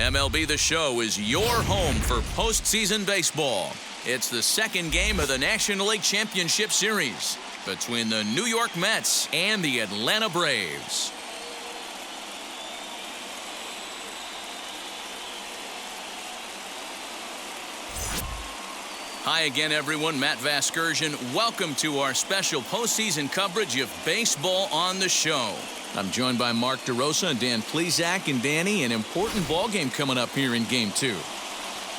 MLB The Show is your home for postseason baseball. It's the second game of the National League Championship Series between the New York Mets and the Atlanta Braves. Hi again, everyone. Matt Vasgersian. Welcome to our special postseason coverage of Baseball on the Show. I'm joined by Mark DeRosa, Dan Plesac, and Danny. An important ball game coming up here in Game 2.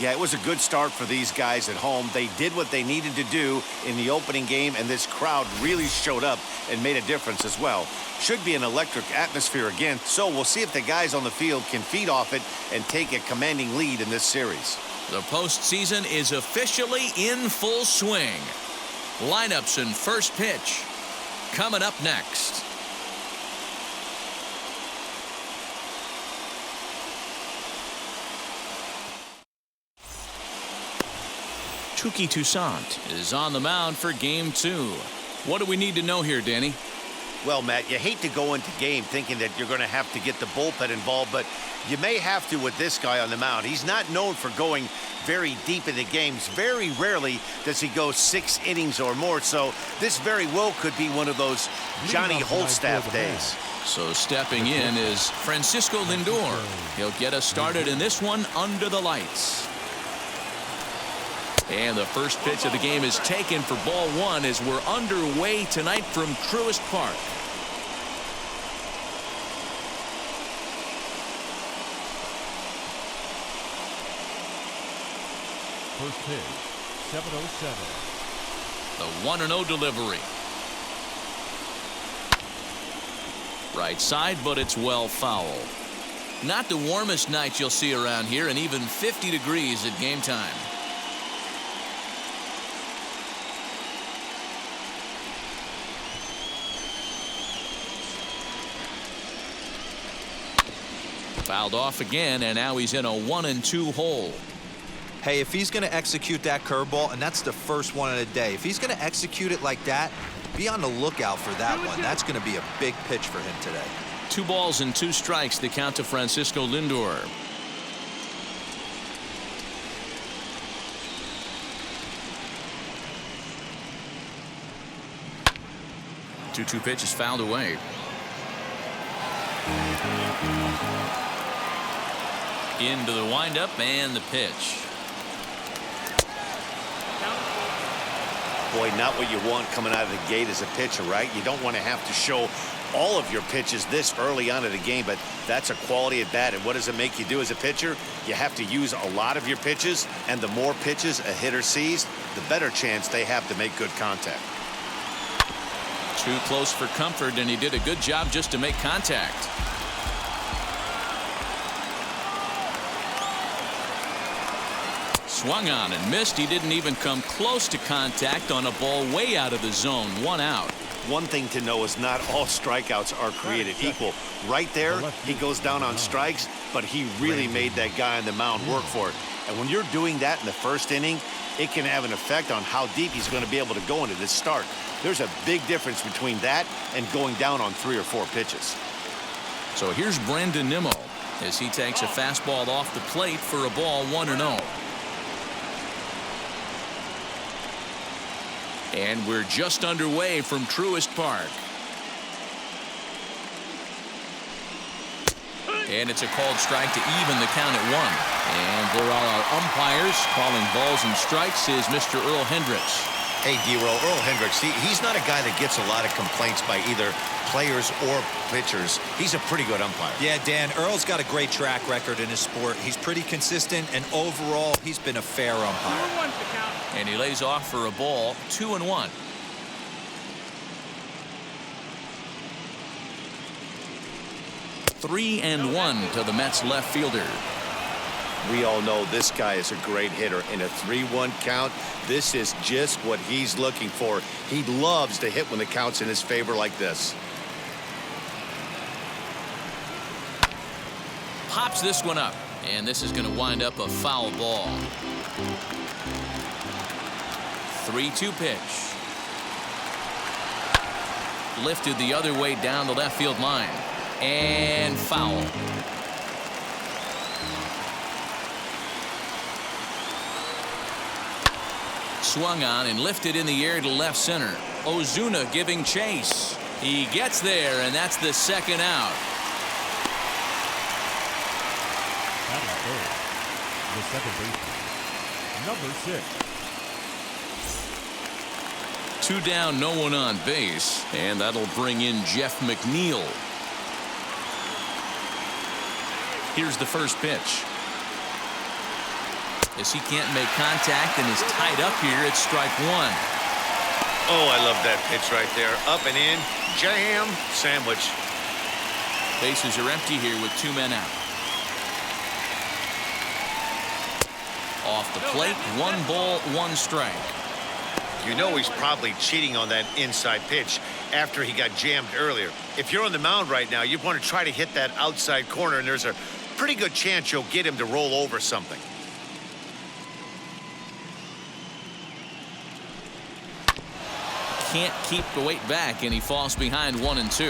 Yeah, it was a good start for these guys at home. They did what they needed to do in the opening game, and this crowd really showed up and made a difference as well. Should be an electric atmosphere again, so we'll see if the guys on the field can feed off it and take a commanding lead in this series. The postseason is officially in full swing. Lineups and first pitch coming up next. Touki Toussaint is on the mound for Game 2. What do we need to know here, Danny? Well, Matt, you hate to go into game thinking that you're going to have to get the bullpen involved, but you may have to with this guy on the mound. He's not known for going very deep into games. Very rarely does he go 6 innings or more, so this very well could be one of those Johnny Holstaff days. So stepping in is Francisco Lindor. He'll get us started in this one under the lights. And the first pitch of the game is taken for ball 1 as we're underway tonight from Truist Park. First pitch, 7:07. The 1-0 delivery. Right side, but it's well foul. Not the warmest night you'll see around here, and even 50 degrees at game time. Fouled off again, and now he's in a 1-2 hole. Hey, if he's going to execute that curveball, and that's the first one of the day, if he's going to execute it like that, be on the lookout for that one. That's going to be a big pitch for him today. 2 balls and 2 strikes, the count to Francisco Lindor. Two pitch is fouled away. Into the windup and the pitch. Boy, not what you want coming out of the gate as a pitcher, right? You don't want to have to show all of your pitches this early on in the game, but that's a quality at bat. And what does it make you do as a pitcher? You have to use a lot of your pitches, and the more pitches a hitter sees, the better chance they have to make good contact. Too close for comfort, and he did a good job just to make contact. Swung on and missed. He didn't even come close to contact on a ball way out of the zone. 1 out. One thing to know is not all strikeouts are created equal. Right there, he goes down on strikes, but he really made that guy on the mound work for it. And when you're doing that in the first inning, it can have an effect on how deep he's going to be able to go into this start. There's a big difference between that and going down on 3 or 4 pitches. So here's Brandon Nimmo as he takes a fastball off the plate for a ball 1-0. And we're just underway from Truist Park. And it's a called strike to even the count at 1. And there are our umpires calling balls and strikes is Mr. Earl Hendricks. Hey, D-Roll, Earl Hendricks, he's not a guy that gets a lot of complaints by either players or pitchers. He's a pretty good umpire. Yeah, Dan, Earl's got a great track record in his sport. He's pretty consistent, and overall, he's been a fair umpire. And he lays off for a ball, 2-1. Three and 1 to the Mets left fielder. We all know this guy is a great hitter. In a 3-1 count, this is just what he's looking for. He loves to hit when the count's in his favor like this. Pops this one up, and this is going to wind up a foul ball. 3-2 pitch. Lifted the other way down the left field line. And foul. Swung on and lifted in the air to left center. Ozuna giving chase. He gets there, and that's the second out. Batting third, the second baseman, number 6. 2 down, no one on base, and that'll bring in Jeff McNeil. Here's the first pitch. As he can't make contact and is tied up here, it's strike one. Oh, I love that pitch right there. Up and in, jam, sandwich. Bases are empty here with 2 men out. Off the plate, 1 ball, 1 strike. You know he's probably cheating on that inside pitch after he got jammed earlier. If you're on the mound right now, you want to try to hit that outside corner, and there's a pretty good chance you'll get him to roll over something. Can't keep the weight back, and he falls behind 1 and 2.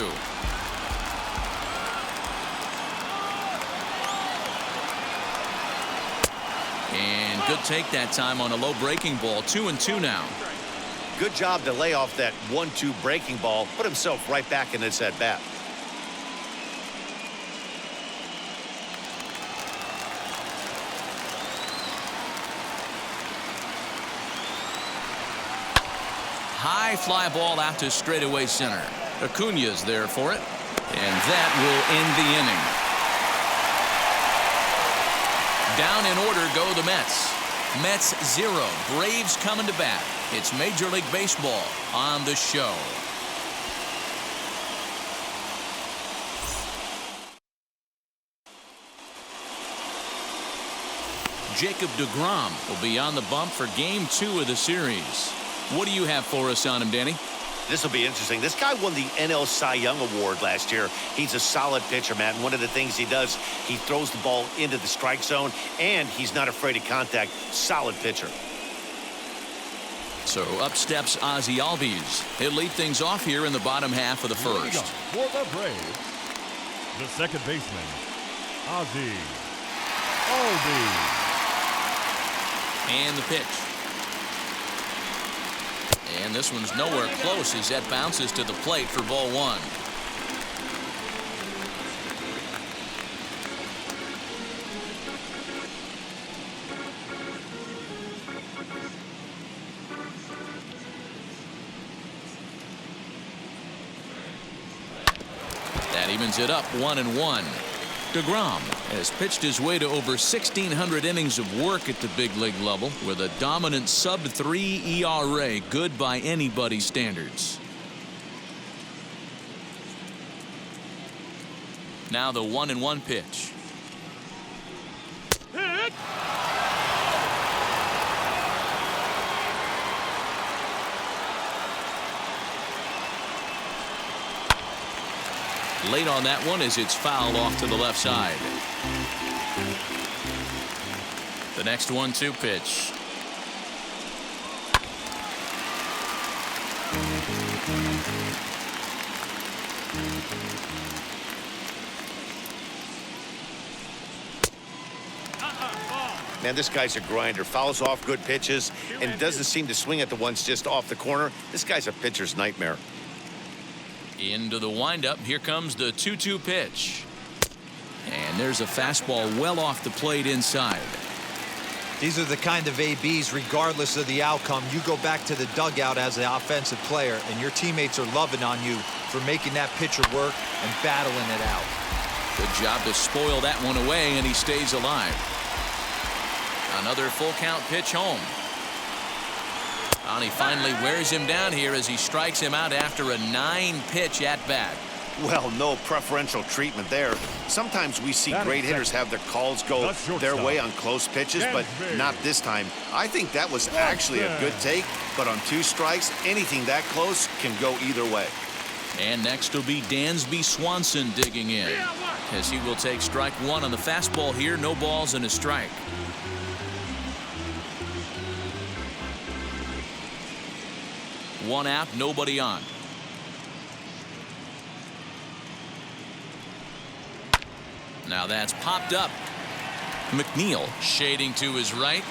And good take that time on a low breaking ball. 2 and 2 now. Good job to lay off that 1-2 breaking ball, put himself right back in this at bat. High fly ball out to straightaway center. Acuna's there for it, and that will end the inning. Down in order go the Mets. Mets 0, Braves coming to bat. It's Major League Baseball on the show. Jacob Degrom will be on the bump for Game 2 of the series. What do you have for us on him, Danny? This will be interesting. This guy won the NL Cy Young Award last year. He's a solid pitcher, Matt. And one of the things he does, he throws the ball into the strike zone, and he's not afraid of contact. Solid pitcher. So up steps Ozzie Albies. He'll lead things off here in the bottom half of the first. For the Braves, the second baseman, Ozzie Albies. And the pitch. And this one's nowhere close as that bounces to the plate for ball 1. That evens it up 1 and 1. Degrom has pitched his way to over 1,600 innings of work at the big league level with a dominant sub-3 ERA, good by anybody's standards. Now the 1-1 pitch. Hit! Late on that one as it's fouled off to the left side. The next 1-2 pitch. Man, this guy's a grinder. Fouls off good pitches and doesn't seem to swing at the ones just off the corner. This guy's a pitcher's nightmare. Into the windup. Here comes the 2-2 pitch. And there's a fastball well off the plate inside. These are the kind of ABs, regardless of the outcome, you go back to the dugout as an offensive player, and your teammates are loving on you for making that pitcher work and battling it out. Good job to spoil that one away, and he stays alive. Another full count pitch home. And he finally wears him down here as he strikes him out after a 9-pitch at bat. Well, no preferential treatment there. Sometimes we see great hitters have their calls go their way on close pitches, but not this time. I think that was actually a good take, but on 2 strikes, anything that close can go either way. And next will be Dansby Swanson digging in, as he will take strike 1 on the fastball here. No balls and a strike. One out, nobody on. Now that's popped up. McNeil shading to his right.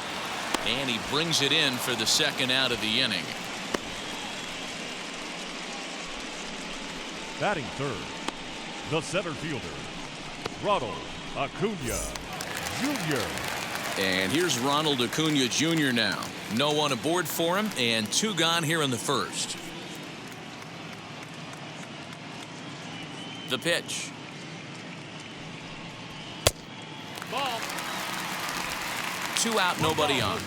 And he brings it in for the second out of the inning. Batting third, the center fielder, Ronald Acuna Jr. And here's Ronald Acuna Jr. now. No one aboard for him, and 2 gone here in the first. The pitch. Ball. 2 out, nobody on.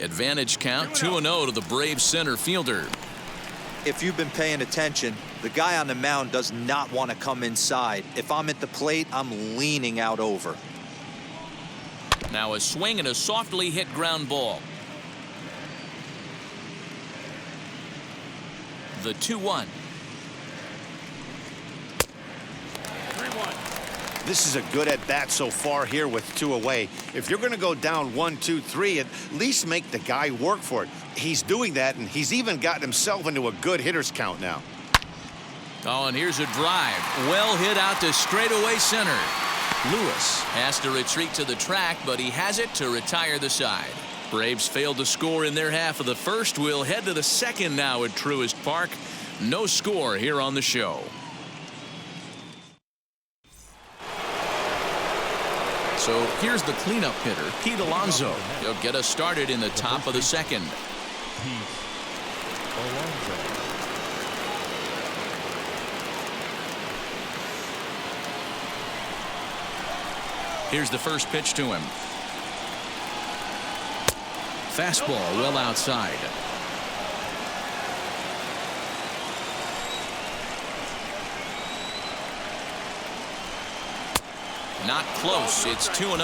Advantage count, 2-0 to the Braves center fielder. If you've been paying attention, the guy on the mound does not want to come inside. If I'm at the plate, I'm leaning out over. Now a swing and a softly hit ground ball. The 2-1. This is a good at bat so far here with 2 away. If you're going to go down 1, 2, 3, at least make the guy work for it. He's doing that, and he's even gotten himself into a good hitter's count now. Oh, and here's a drive. Well hit out to straightaway center. Lewis has to retreat to the track, but he has it to retire the side. Braves failed to score in their half of the first. We'll head to the second now at Truist Park. No score here on the show. So here's the cleanup hitter, Pete Alonso. He'll get us started in the top of the second. Here's the first pitch to him. Fastball well outside. Not close. It's 2-0.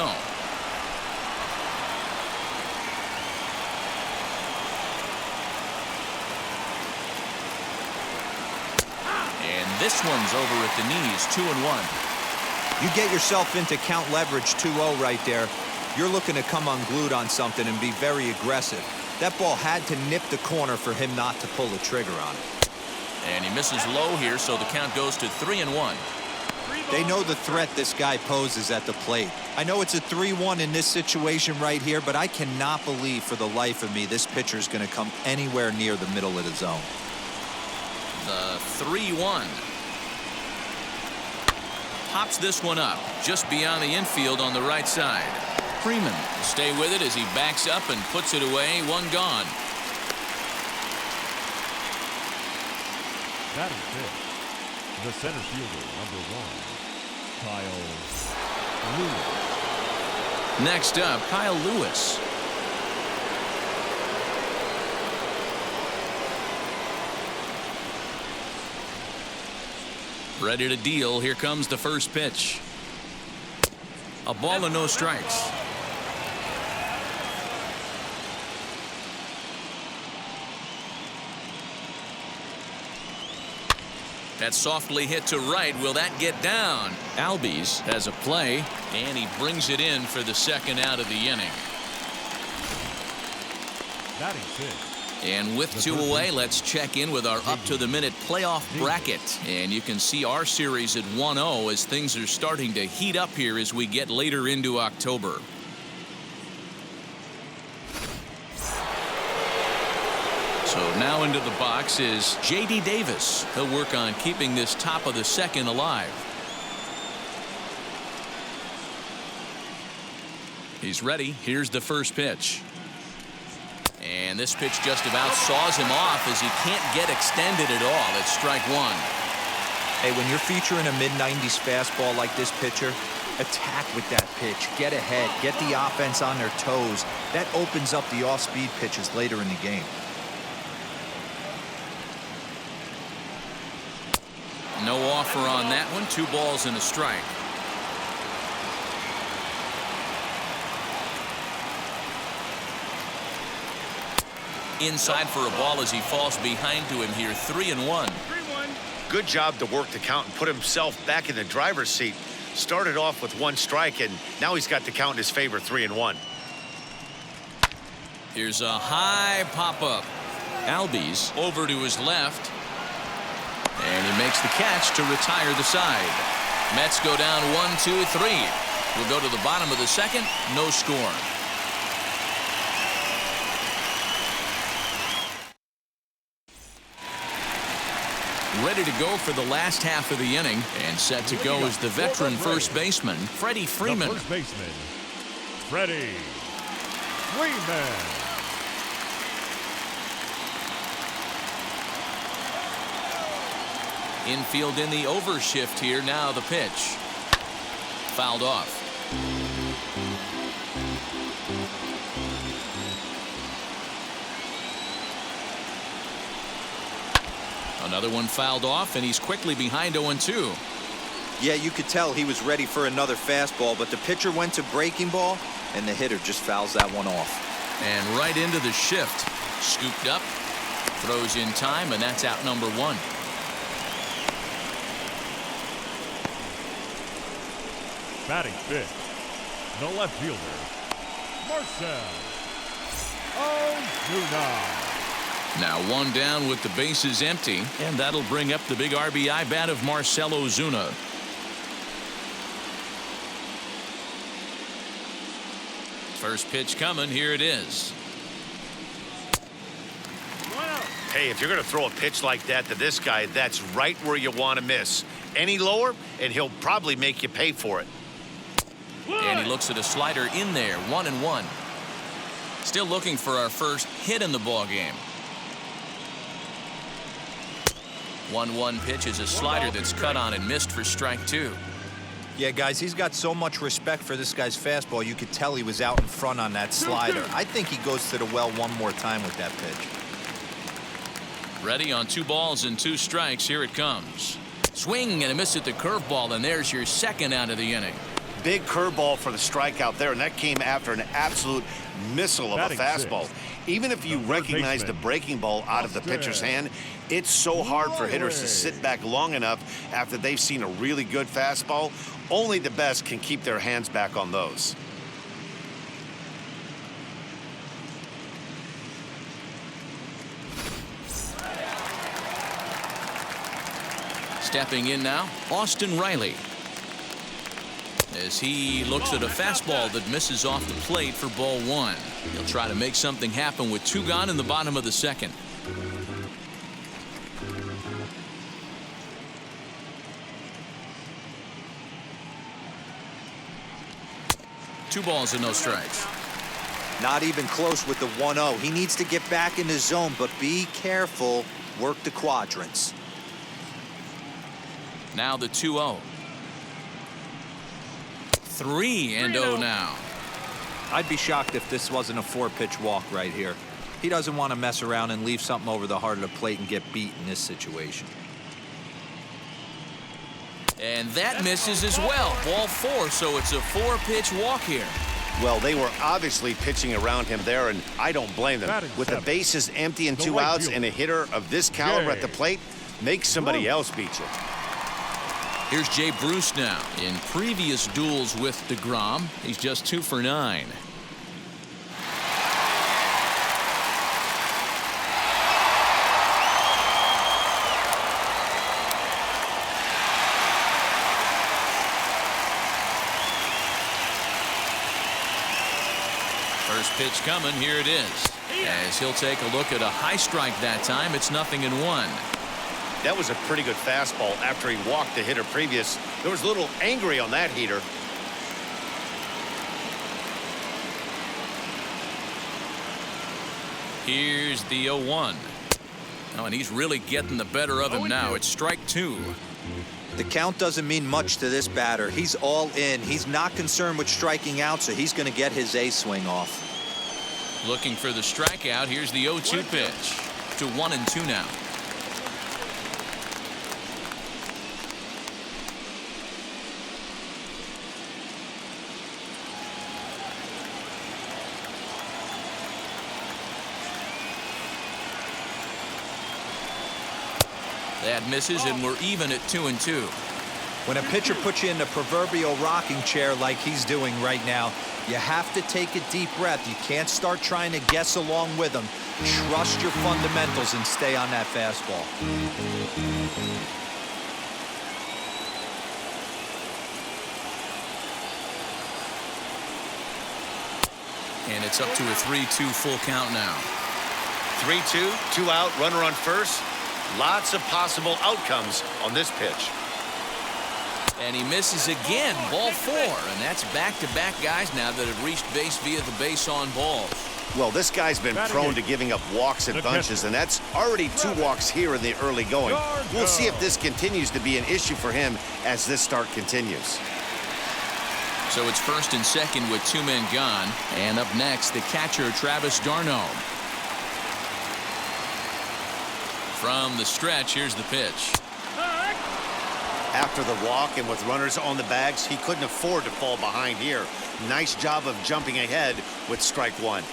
And this one's over at the knees. 2-1. You get yourself into count leverage 2-0 right there. You're looking to come unglued on something and be very aggressive. That ball had to nip the corner for him not to pull the trigger on it. And he misses low here, so the count goes to 3-1. They know the threat this guy poses at the plate. I know it's a 3-1 in this situation right here, but I cannot believe for the life of me this pitcher is going to come anywhere near the middle of the zone. The 3-1. Pops this one up just beyond the infield on the right side. Freeman will stay with it as he backs up and puts it away. 1 gone. Batting fifth, the center fielder, number 1, Kyle Lewis. Next up, Kyle Lewis. Ready to deal. Here comes the first pitch. A ball and no strikes. That softly hit to right. Will that get down? Albies has a play, and he brings it in for the second out of the inning. Batting fifth. And with 2 away, let's check in with our up-to-the-minute playoff bracket. And you can see our series at 1-0 as things are starting to heat up here as we get later into October. So now into the box is J.D. Davis. He'll work on keeping this top of the second alive. He's ready. Here's the first pitch. And this pitch just about saws him off as he can't get extended at all. It's strike 1. Hey, when you're featuring a mid-90s fastball like this pitcher, attack with that pitch. Get ahead. Get the offense on their toes. That opens up the off-speed pitches later in the game. No offer on that one. 2 balls and a strike. Inside for a ball as he falls behind to him here. 3-1. Good job to work the count and put himself back in the driver's seat. Started off with 1 strike, and now he's got the count in his favor. 3-1. Here's a high pop-up. Albies over to his left. And he makes the catch to retire the side. Mets go down 1-2-3. We'll go to the bottom of the second. No score. Ready to go for the last half of the inning, and set to go is the veteran first baseman, Freddie Freeman. The first baseman, Freddie Freeman. Infield in the overshift here. Now the pitch. Fouled off. Another one fouled off, and he's quickly behind 0-2. Yeah, you could tell he was ready for another fastball, but the pitcher went to breaking ball, and the hitter just fouls that one off. And right into the shift. Scooped up. Throws in time, and that's out number one. Batting fifth, the left fielder, Marcell Ozuna. Now one down with the bases empty, and that'll bring up the big RBI bat of Marcell Ozuna. First pitch coming. Here it is. Hey, if you're going to throw a pitch like that to this guy, that's right where you want to miss. Any lower, and he'll probably make you pay for it. And he looks at a slider in there. 1-1. Still looking for our first hit in the ball game. 1-1 pitch is a slider that's cut on and missed for strike two. Yeah, guys, he's got so much respect for this guy's fastball. You could tell he was out in front on that slider. I think he goes to the well one more time with that pitch. Ready on 2 balls and 2 strikes. Here it comes. Swing and a miss at the curveball, and there's your second out of the inning. Big curveball for the strikeout there, and that came after an absolute missile of a fastball. Even if you recognize the breaking ball out of the pitcher's hand, it's so hard for hitters to sit back long enough after they've seen a really good fastball. Only the best can keep their hands back on those. Stepping in now, Austin Riley. As he looks at a fastball that misses off the plate for ball 1. He'll try to make something happen with 2 gone in the bottom of the second. Two balls and no strikes. Not even close with the 1-0. He needs to get back in the zone, but be careful. Work the quadrants. Now the 2-0. 3-0 now. I'd be shocked if this wasn't a 4-pitch walk right here. He doesn't want to mess around and leave something over the heart of the plate and get beat in this situation. And that misses as well. Ball 4, so it's a 4-pitch walk here. Well, they were obviously pitching around him there, and I don't blame them. With the bases empty and 2 outs and a hitter of this caliber at the plate, make somebody else beat you. Here's Jay Bruce now. In previous duels with Degrom, he's just 2 for 9. First pitch coming. Here it is. As he'll take a look at a high strike that time. It's 0-1. That was a pretty good fastball after he walked the hitter previous. There was a little angry on that heater. Here's the 0-1. Oh, and he's really getting the better of him now. It's strike 2. The count doesn't mean much to this batter. He's all in. He's not concerned with striking out, so he's going to get his A swing off. Looking for the strikeout. Here's the 0-2 pitch. To 1-2 now. That misses, and we're even at 2-2. When a pitcher puts you in the proverbial rocking chair like he's doing right now, you have to take a deep breath. You can't start trying to guess along with him. Trust your fundamentals and stay on that fastball. And it's up to a 3-2 full count now. 3-2, 2 out, runner on first. Lots of possible outcomes on this pitch. And he misses again, ball 4. And that's back-to-back guys now that have reached base via the base on balls. Well, this guy's been prone to giving up walks and bunches, and that's already 2 walks here in the early going. We'll see if this continues to be an issue for him as this start continues. So it's first and second with 2 men gone. And up next, the catcher, Travis d'Arnaud. From the stretch, here's the pitch. After the walk and with runners on the bags, he couldn't afford to fall behind here. Nice job of jumping ahead with strike 1.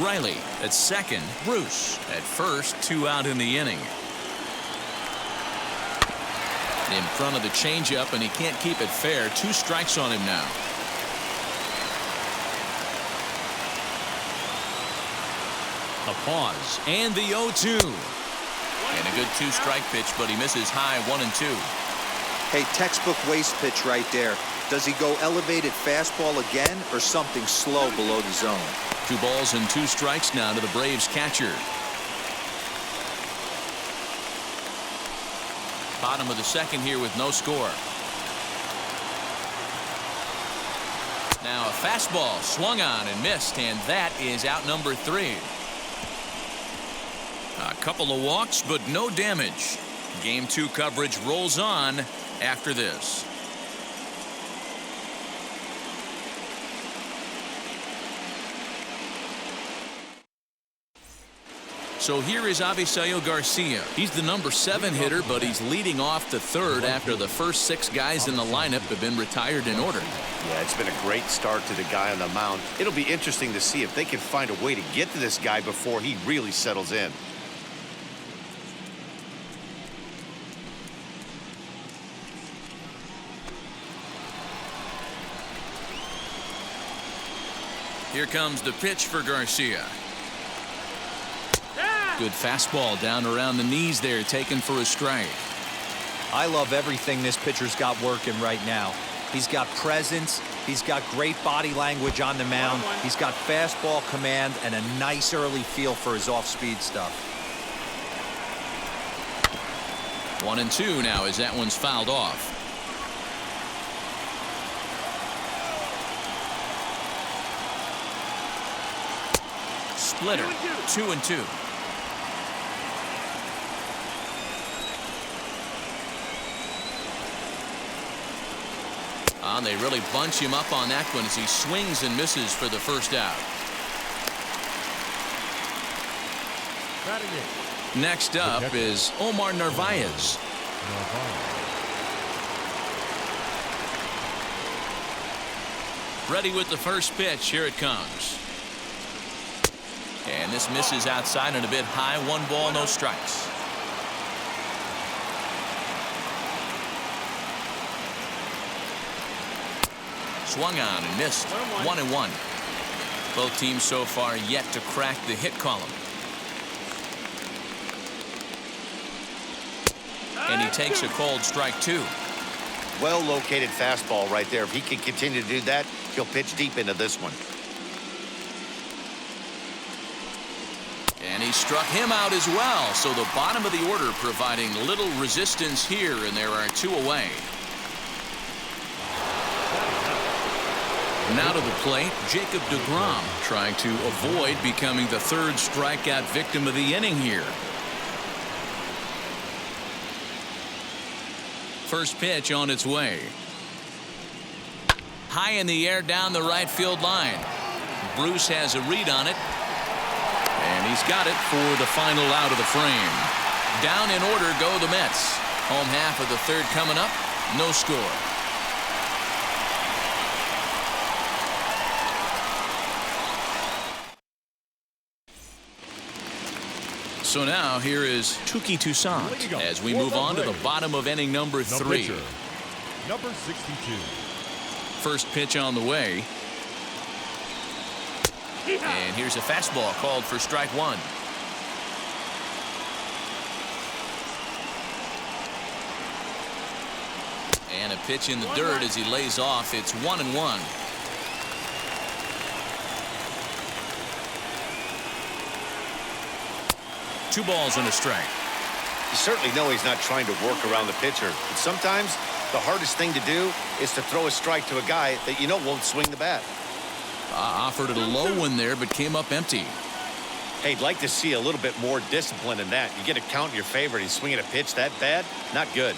Riley at second. Bruce at first. 2 out in the inning. In front of the changeup, and he can't keep it fair. 2 strikes on him now. A pause and the 0-2. And a good 2-strike pitch, but he misses high 1 and 2. Hey, textbook waste pitch right there. Does he go elevated fastball again or something slow below the zone? 2 balls and 2 strikes now to the Braves catcher. Bottom of the second here with no score. Now a fastball swung on and missed, and that is out number 3. A couple of walks, but no damage. Game 2 coverage rolls on after this. So here is Avisaíl Garcia. He's the number 7 hitter, but he's leading off the 3rd after the first 6 guys in the lineup have been retired in order. Yeah, it's been a great start to the guy on the mound. It'll be interesting to see if they can find a way to get to this guy before he really settles in. Here comes the pitch for Garcia. Good fastball down around the knees there, taken for a strike. I love everything this pitcher's got working right now. He's got presence. He's got great body language on the mound. He's got fastball command and a nice early feel for his off-speed stuff. 1 and 2 now as that one's fouled off. Splitter, 2 and 2. They really bunch him up on that one as he swings and misses for the first out. Next up is Omar Narvaez. Ready with the first pitch. Here it comes. And this misses outside and a bit high. 1 ball, no strikes. Swung on and missed. 1 and 1. Both teams so far yet to crack the hit column. And he takes a cold strike 2. Well located fastball right there. If he can continue to do that, he'll pitch deep into this one. And he struck him out as well. So the bottom of the order providing little resistance here, and there are 2 away. Now to the plate, Jacob Degrom trying to avoid becoming the 3rd strikeout victim of the inning here. First pitch on its way. High in the air down the right field line. Bruce has a read on it. And he's got it for the final out of the frame. Down in order go the Mets. Home half of the 3rd coming up. No score. So now here is Touki Toussaint as we move on to the bottom of inning number 3. Number 62. First pitch on the way. And here's a fastball called for strike 1. And a pitch in the dirt as he lays off. It's 1 and 1. 2 balls and a strike. You certainly know he's not trying to work around the pitcher, but sometimes the hardest thing to do is to throw a strike to a guy that you know won't swing the bat. Offered it a low one there, but came up empty. Hey, I'd like to see a little bit more discipline in that. You get a count in your favor and he's swinging a pitch that bad? Not good.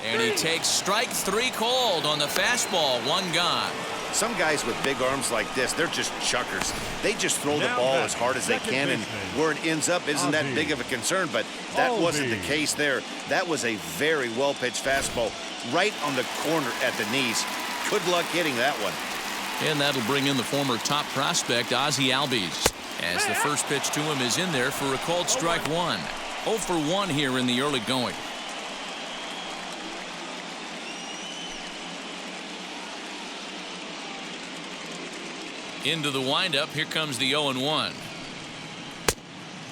And he takes strike 3 called on the fastball. 1 gone. Some guys with big arms like this, they're just chuckers. They just throw the ball as hard as they can, and where it ends up isn't that big of a concern, but that wasn't the case there. That was a very well-pitched fastball right on the corner at the knees. Good luck hitting that one. And that'll bring in the former top prospect, Ozzie Albies, as the first pitch to him is in there for a called strike 1. 0 for 1 here in the early going. Into the windup, here comes the 0-1.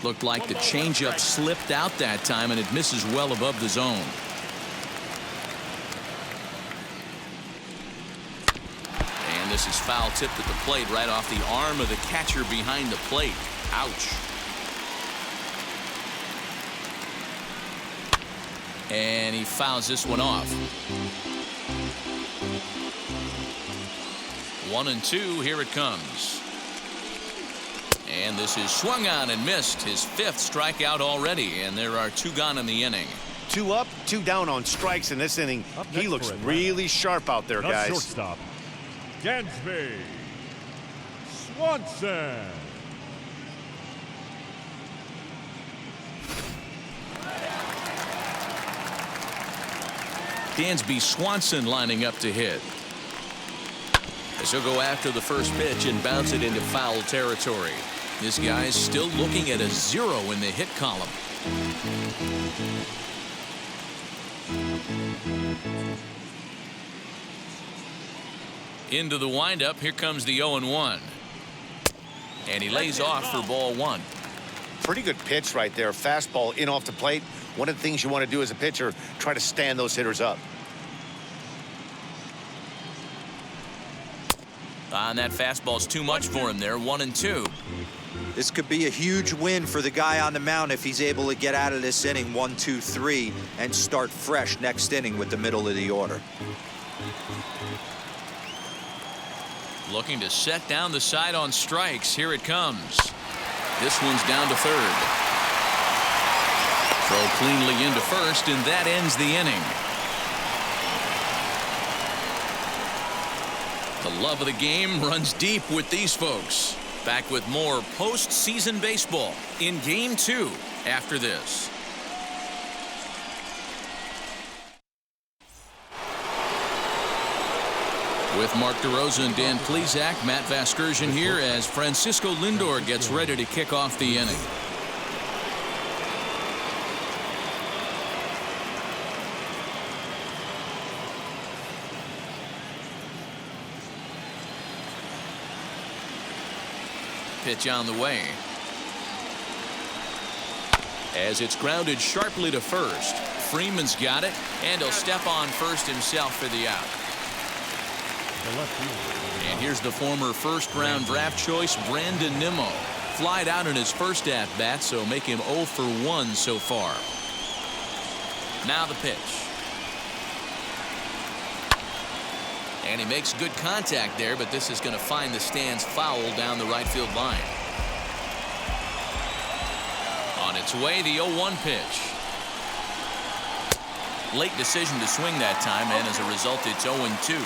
Looked like the changeup slipped out that time, and it misses well above the zone. And this is foul tipped at the plate right off the arm of the catcher behind the plate. Ouch. And he fouls this one off. 1-2, here it comes. And this is swung on and missed. His 5th strikeout already, and there are 2 gone in the inning. 2 up, 2 down on strikes in this inning. He looks really sharp out there, guys. Shortstop, Dansby Swanson. Dansby Swanson lining up to hit. As he'll go after the first pitch and bounce it into foul territory. This guy's still looking at a 0 in the hit column. Into the windup, here comes the 0-1. And he lays off for ball 1. Pretty good pitch right there. Fastball in off the plate. One of the things you want to do as a pitcher, try to stand those hitters up. And that fastball's too much for him there. 1-2. This could be a huge win for the guy on the mound if he's able to get out of this inning 1, 2, 3 and start fresh next inning with the middle of the order. Looking to set down the side on strikes. Here it comes. This one's down to third. Throw cleanly into first, and that ends the inning. The love of the game runs deep with these folks. Back with more postseason baseball in Game 2 after this. With Mark DeRosa and Dan Plesac, Matt Vasgersian here as Francisco Lindor gets ready to kick off the inning. Pitch on the way. As it's grounded sharply to first. Freeman's got it, and he'll step on first himself for the out. And here's the former first-round draft choice, Brandon Nimmo. Flied out in his first at-bat, so make him 0 for 1 so far. Now the pitch. And he makes good contact there, but this is going to find the stands foul down the right field line. On its way, the 0-1 pitch. Late decision to swing that time, and as a result, it's 0-2.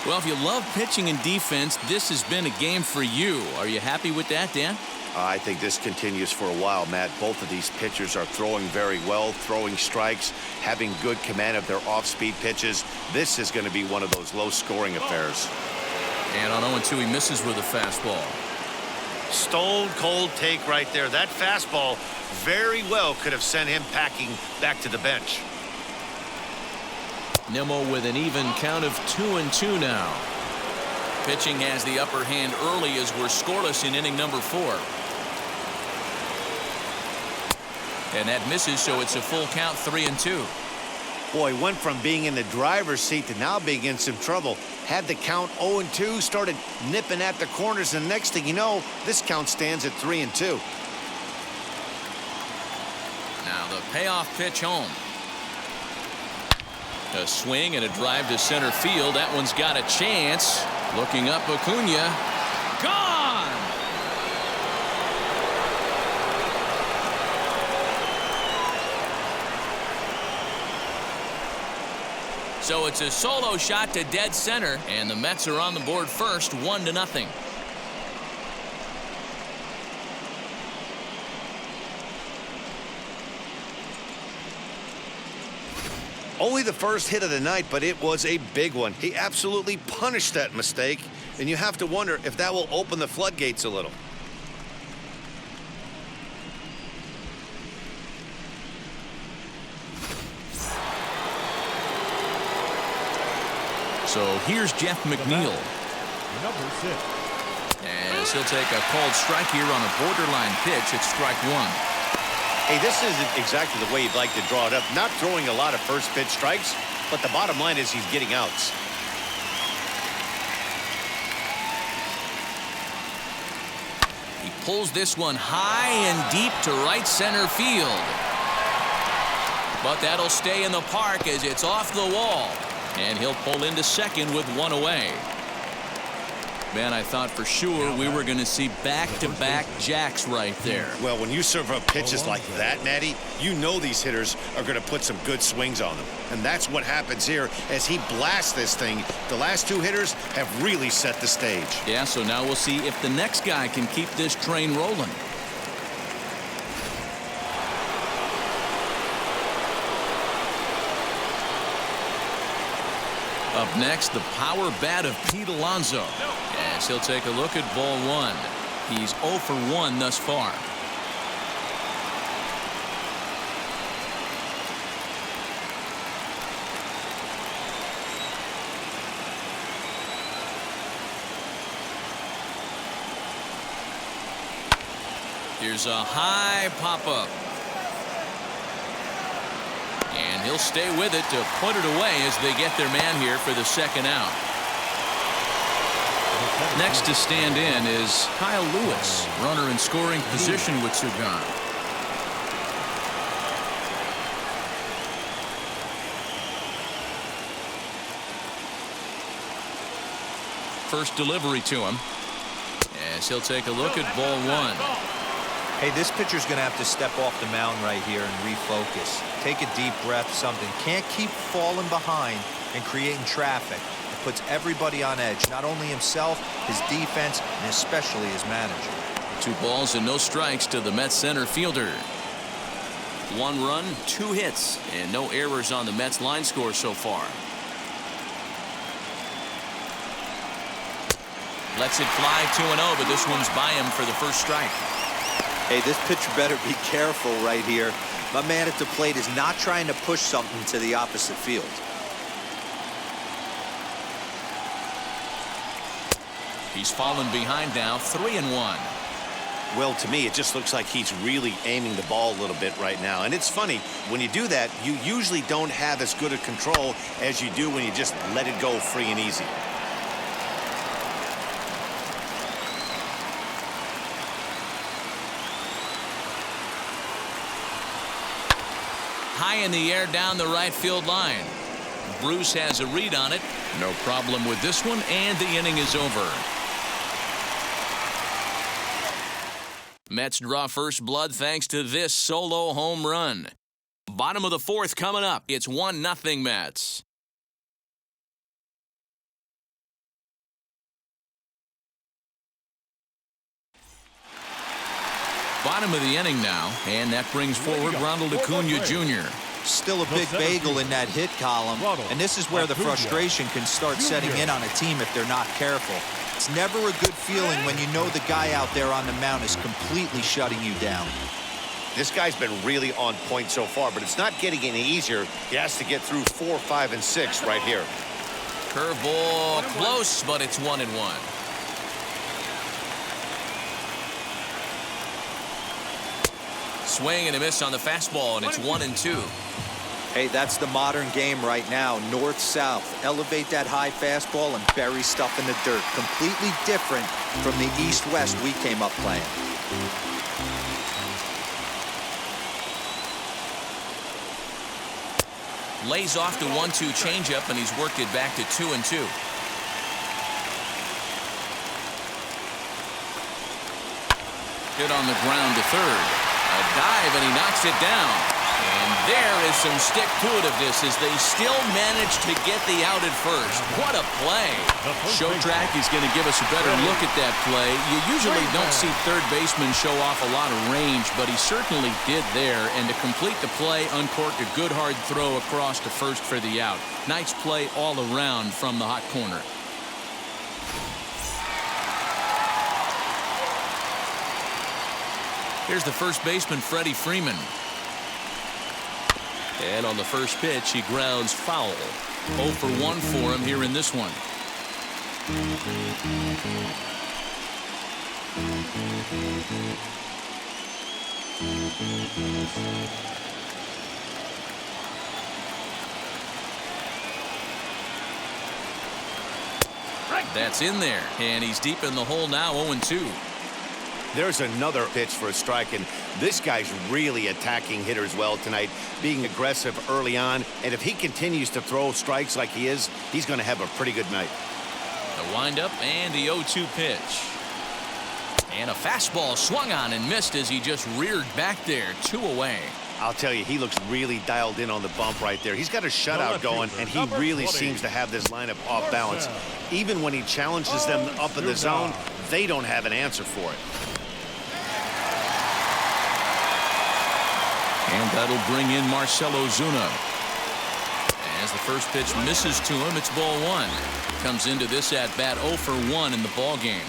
Well, if you love pitching and defense, this has been a game for you. Are you happy with that, Dan? I think this continues for a while, Matt. Both of these pitchers are throwing very well, throwing strikes, having good command of their off-speed pitches. This is going to be one of those low-scoring affairs. And on 0-2, he misses with a fastball. Stone cold take right there. That fastball very well could have sent him packing back to the bench. Nemo with an even count of 2-2 now. Pitching has the upper hand early as we're scoreless in inning number 4. And that misses, so it's a full count, 3-2. Boy, went from being in the driver's seat to now being in some trouble. Had the count 0-2, started nipping at the corners, and next thing you know, this count stands at 3-2. Now the payoff pitch home. A swing and a drive to center field. That one's got a chance. Looking up, Acuna. Gone! So it's a solo shot to dead center, and the Mets are on the board first, 1-0. Only the first hit of the night, but it was a big one. He absolutely punished that mistake, and you have to wonder if that will open the floodgates a little. So here's Jeff McNeil. Number 6. As he'll take a called strike here on a borderline pitch. It's strike one. Hey, this isn't exactly the way you'd like to draw it up. Not throwing a lot of first pitch strikes, but the bottom line is he's getting outs. He pulls this one high and deep to right center field. But that'll stay in the park as it's off the wall. And he'll pull into second with one away. Man, I thought for sure we were going to see back-to-back jacks right there. Well, when you serve up pitches like that, Matty, you know these hitters are going to put some good swings on them. And that's what happens here as he blasts this thing. The last two hitters have really set the stage. Yeah, so now we'll see if the next guy can keep this train rolling. Up next, the power bat of Pete Alonso. As he'll take a look at ball one. He's 0 for 1 thus far. Here's a high pop-up. And he'll stay with it to put it away as they get their man here for the second out. Next to stand in is Kyle Lewis, runner in scoring position with Cigar. First delivery to him as he'll take a look at ball one. Hey, this pitcher's going to have to step off the mound right here and refocus. Take a deep breath, something. Can't keep falling behind and creating traffic. It puts everybody on edge, not only himself, his defense, and especially his manager. 2 balls and no strikes to the Mets center fielder. 1 run, 2 hits, and no errors on the Mets line score so far. Lets it fly 2-0, but this one's by him for the first strike. Hey, this pitcher better be careful right here. My man at the plate is not trying to push something to the opposite field. He's fallen behind now, 3-1. Well, to me, it just looks like he's really aiming the ball a little bit right now. And it's funny, when you do that, you usually don't have as good a control as you do when you just let it go free and easy. High in the air down the right field line. Bruce has a read on it. No problem with this one, and the inning is over. Mets draw first blood thanks to this solo home run. Bottom of the 4th coming up. It's 1-0 Mets. Bottom of the inning now, and that brings forward Ronald Acuna Jr. Still a big bagel in that hit column, and this is where the frustration can start setting in on a team if they're not careful. It's never a good feeling when you know the guy out there on the mound is completely shutting you down. This guy's been really on point so far, but it's not getting any easier. He has to get through 4, 5, and 6 right here. Curveball close, but it's 1-1. Swing and a miss on the fastball, and it's 1-2. Hey, that's the modern game right now. North-south. Elevate that high fastball and bury stuff in the dirt. Completely different from the east-west we came up playing. Lays off the 1-2 changeup, and he's worked it back to 2-2. Hit on the ground to third. A dive, and he knocks it down. And there is some stick-to-itiveness as they still manage to get the out at first. What a play. Show Track is going to give us a better look at that play. You usually don't see third basemen show off a lot of range, but he certainly did there. And to complete the play, uncorked a good hard throw across to first for the out. Nice play all around from the hot corner. Here's the first baseman, Freddie Freeman. And on the first pitch, he grounds foul. 0 for 1 for him here in this one. That's in there, and he's deep in the hole now, 0-2. There's another pitch for a strike, and this guy's really attacking hitters well tonight, being aggressive early on. And if he continues to throw strikes like he is, he's going to have a pretty good night. The windup and the 0-2 pitch. And a fastball swung on and missed as he just reared back there, 2 away. I'll tell you, he looks really dialed in on the bump right there. He's got a shutout going, and he really seems to have this lineup off balance. Even when he challenges them up in the zone, they don't have an answer for it. And that'll bring in Marcell Ozuna. As the first pitch misses to him, it's ball 1. Comes into this at bat 0 for 1 in the ball game.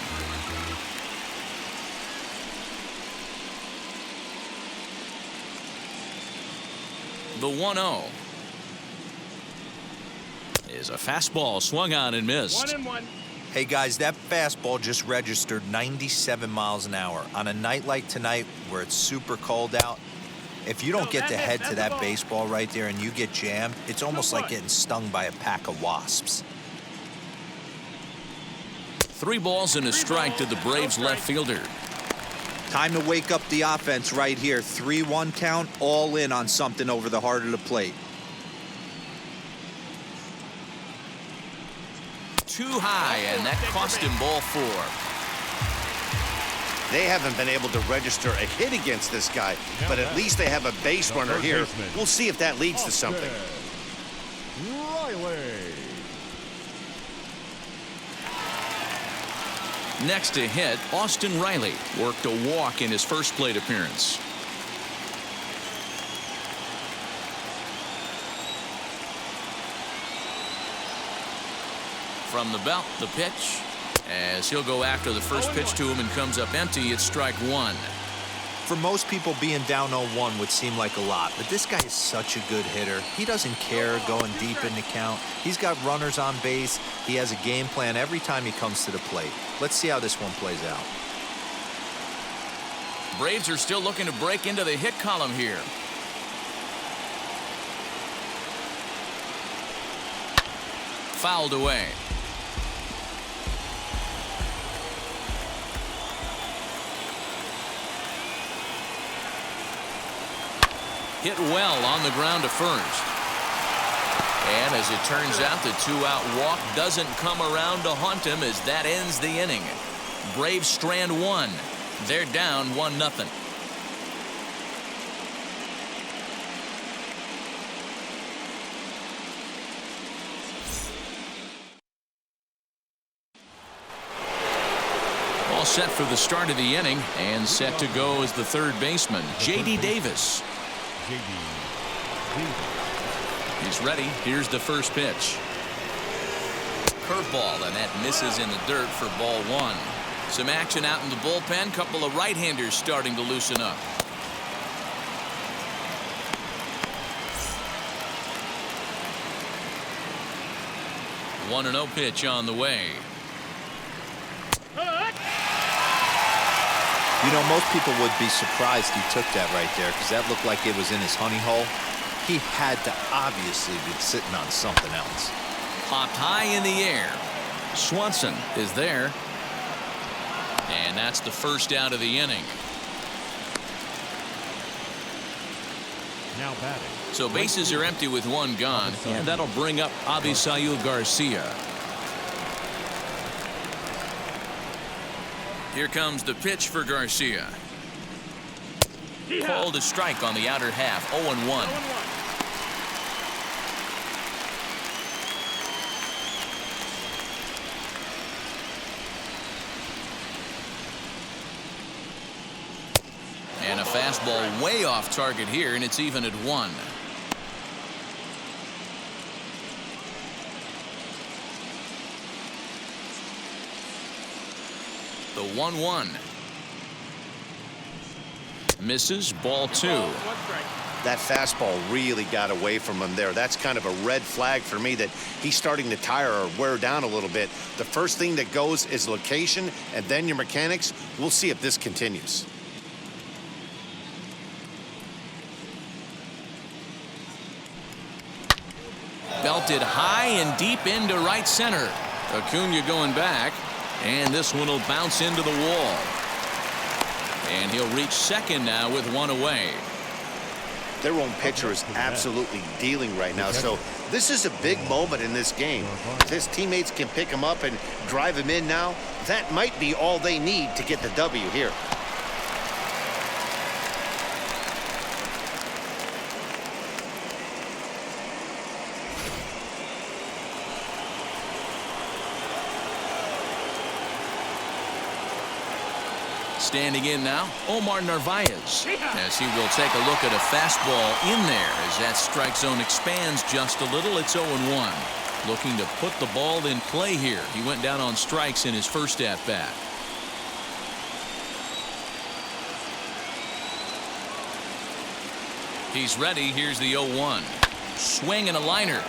The 1-0 is a fastball swung on and missed. 1-1. Hey guys, that fastball just registered 97 miles an hour. On a night like tonight where it's super cold out, if you don't get to head to that baseball right there and you get jammed, it's almost like getting stung by a pack of wasps. 3 balls and a strike to the Braves left fielder. Time to wake up the offense right here. 3-1 count, all in on something over the heart of the plate. Too high, and that cost him ball 4. They haven't been able to register a hit against this guy, but at least they have a base runner here. We'll see if that leads to something. Next to hit, Austin Riley worked a walk in his first plate appearance. From the belt, the pitch. As he'll go after the first pitch to him and comes up empty, it's strike 1. For most people, being down 0-1 would seem like a lot, but this guy is such a good hitter. He doesn't care going deep in the count. He's got runners on base. He has a game plan every time he comes to the plate. Let's see how this one plays out. Braves are still looking to break into the hit column here. Fouled away. Hit well on the ground to first. And as it turns out, the 2-out walk doesn't come around to haunt him as that ends the inning. Braves strand 1. They're down 1-0. All set for the start of the inning, and set to go as the third baseman, J.D. Davis. He's ready. Here's the first pitch. Curveball, and that misses in the dirt for ball 1. Some action out in the bullpen. Couple of right-handers starting to loosen up. One 1-0 pitch on the way. You know, most people would be surprised he took that right there because that looked like it was in his honey hole. He had to obviously be sitting on something else. Popped high in the air. Swanson is there. And that's the first out of the inning. Now batting. So bases are empty with one gone, and that'll bring up Avisail Garcia. Here comes the pitch for Garcia. Called a strike on the outer half, 0-1. And a fastball way off target here, and it's even at 1. The 1-1. Misses, ball 2. That fastball really got away from him there. That's kind of a red flag for me that he's starting to tire or wear down a little bit. The first thing that goes is location and then your mechanics. We'll see if this continues. Belted high and deep into right center. Acuna going back, and this one will bounce into the wall. And he'll reach second now with one away. Their own pitcher is absolutely dealing right now, so this is a big moment in this game. If his teammates can pick him up and drive him in now, that might be all they need to get the W here. Standing in now, Omar Narvaez, as he will take a look at a fastball in there as that strike zone expands just a little. It's 0-1. Looking to put the ball in play here. He went down on strikes in his first at-bat. He's ready. Here's the 0-1. Swing and a liner.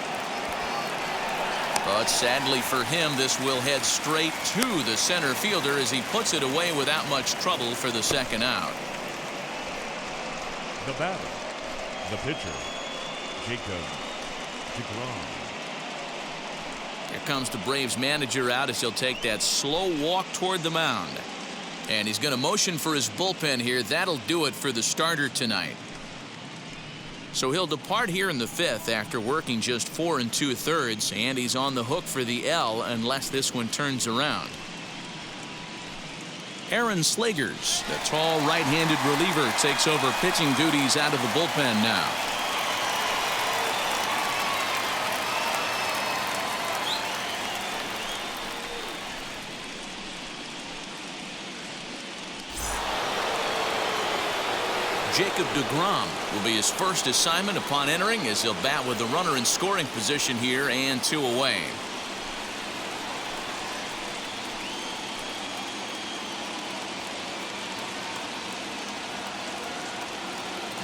But sadly for him, this will head straight to the center fielder as he puts it away without much trouble for the second out. The batter, the pitcher, Degrom. Here comes the Braves manager out as he'll take that slow walk toward the mound. And he's going to motion for his bullpen here. That'll do it for the starter tonight. So he'll depart here in the 5th after working just 4 2/3, and he's on the hook for the L unless this one turns around. Aaron Slegers, the tall right-handed reliever, takes over pitching duties out of the bullpen now. Jacob Degrom will be his first assignment upon entering as he'll bat with the runner in scoring position here and 2 away.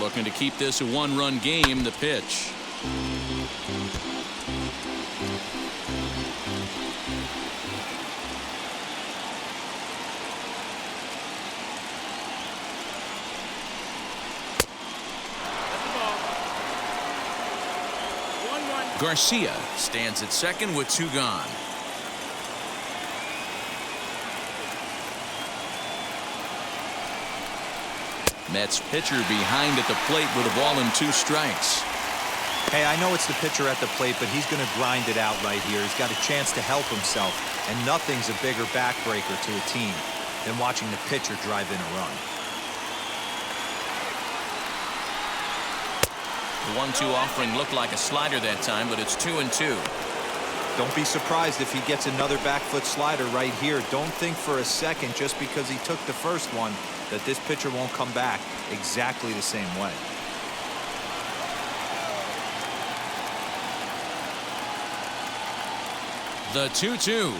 Looking to keep this a 1-run game. The pitch. Garcia stands at second with 2 gone. Mets pitcher behind at the plate with a ball and 2 strikes. Hey, I know it's the pitcher at the plate, but he's going to grind it out right here. He's got a chance to help himself, and nothing's a bigger backbreaker to a team than watching the pitcher drive in a run. The 1-2 offering looked like a slider that time, but it's 2-2. Don't be surprised if he gets another back foot slider right here. Don't think for a second, just because he took the first one, that this pitcher won't come back exactly the same way. The 2-2.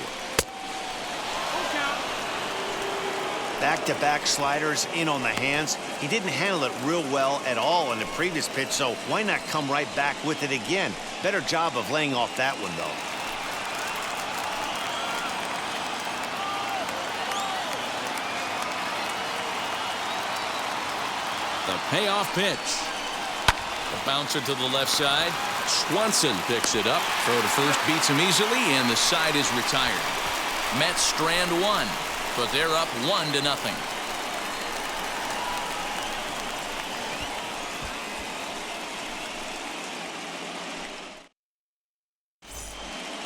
Back-to-back sliders in on the hands. He didn't handle it real well at all in the previous pitch, so why not come right back with it again? Better job of laying off that one, though. The payoff pitch. The bouncer to the left side. Swanson picks it up. Throw to first beats him easily, and the side is retired. Mets strand 1. But they're up 1-0.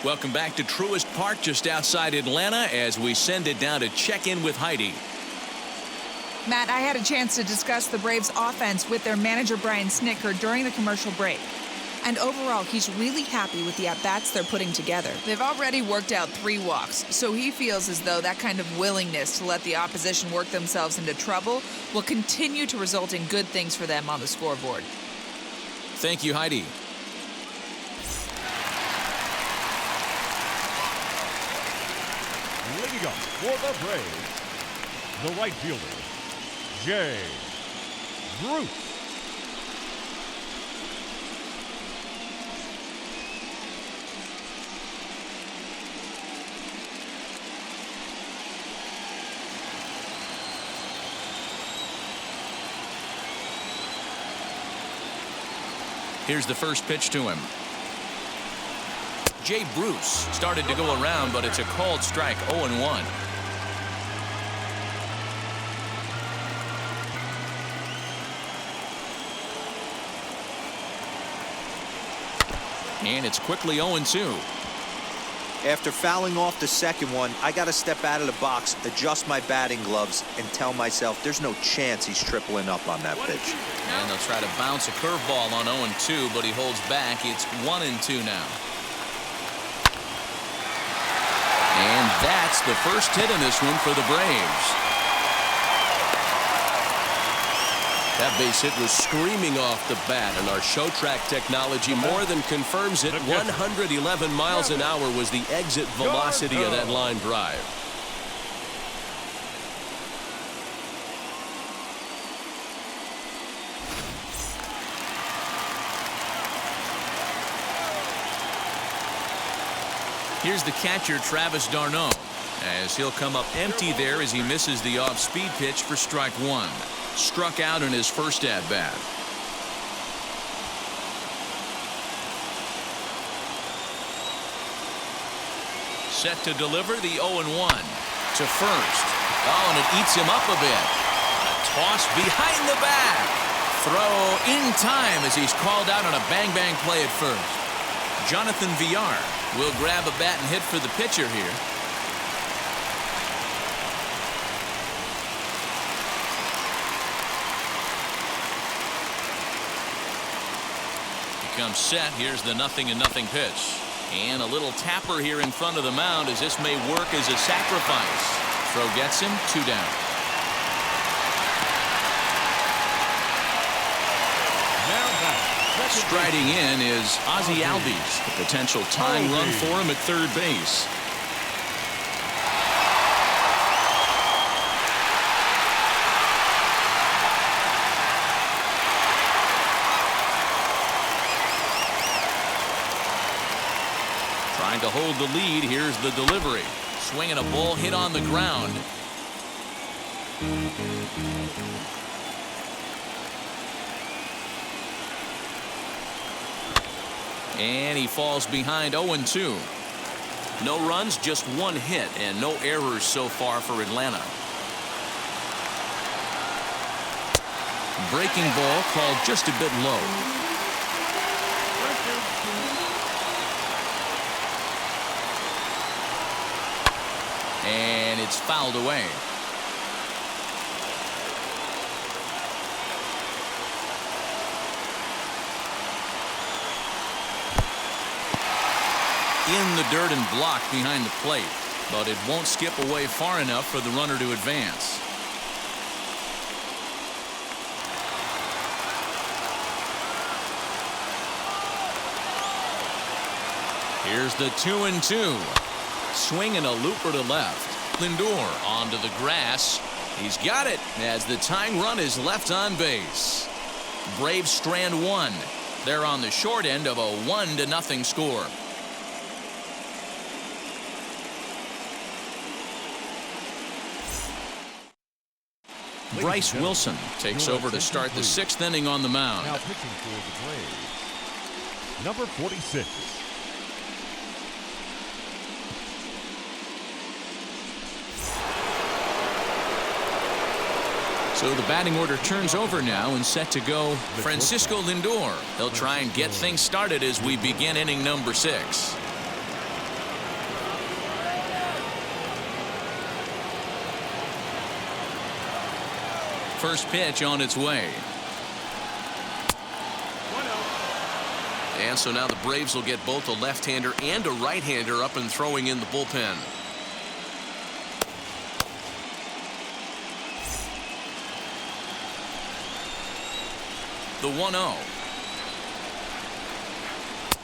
Welcome back to Truist Park just outside Atlanta as we send it down to check in with Heidi. Matt, I had a chance to discuss the Braves offense with their manager Brian Snitker during the commercial break. And overall, he's really happy with the at-bats they're putting together. They've already worked out 3 walks, so he feels as though that kind of willingness to let the opposition work themselves into trouble will continue to result in good things for them on the scoreboard. Thank you, Heidi. Leading up for the Braves, the right fielder, Jay Bruce. Here's the first pitch to him. Jay Bruce started to go around, but it's a called strike, 0-1. And it's quickly 0-2. After fouling off the second one, I got to step out of the box, adjust my batting gloves, and tell myself there's no chance he's tripling up on that pitch. And they'll try to bounce a curveball on 0-2, but he holds back. It's 1-2 now. And that's the first hit in this one for the Braves. That base hit was screaming off the bat, and our show track technology more than confirms it. 111 miles an hour was the exit velocity of that line drive. Here's the catcher, Travis d'Arnaud, as he'll come up empty there as he misses the off-speed pitch for strike 1. Struck out in his first at-bat. Set to deliver the 0-1 to first. Oh, and it eats him up a bit. A toss behind the back. Throw in time as he's called out on a bang-bang play at first. Jonathan Villar will grab a bat and hit for the pitcher here. Comes set. Here's the 0-0 pitch. And a little tapper here in front of the mound as this may work as a sacrifice. Throw gets him, 2 down. Striding in is Ozzie Albies, a potential tying run for him at third base. Trying to hold the lead. Here's the delivery. Swinging a ball hit on the ground. And he falls behind 0-2. No runs, just 1 hit, and no errors so far for Atlanta. Breaking ball called just a bit low. And it's fouled away. In the dirt and blocked behind the plate, but it won't skip away far enough for the runner to advance. Here's the 2-2. Swing and a looper to left. Lindor onto the grass. He's got it as the tying run is left on base. Braves strand 1. They're on the short end of a 1-0 score. Bryce Wilson takes over to start the 6th inning on the mound. Now pitching for the Braves, number 46. So the batting order turns over now and set to go Francisco Lindor. He'll try and get things started as we begin inning number 6. First pitch on its way. And so now the Braves will get both a left-hander and a right-hander up and throwing in the bullpen. The 1-0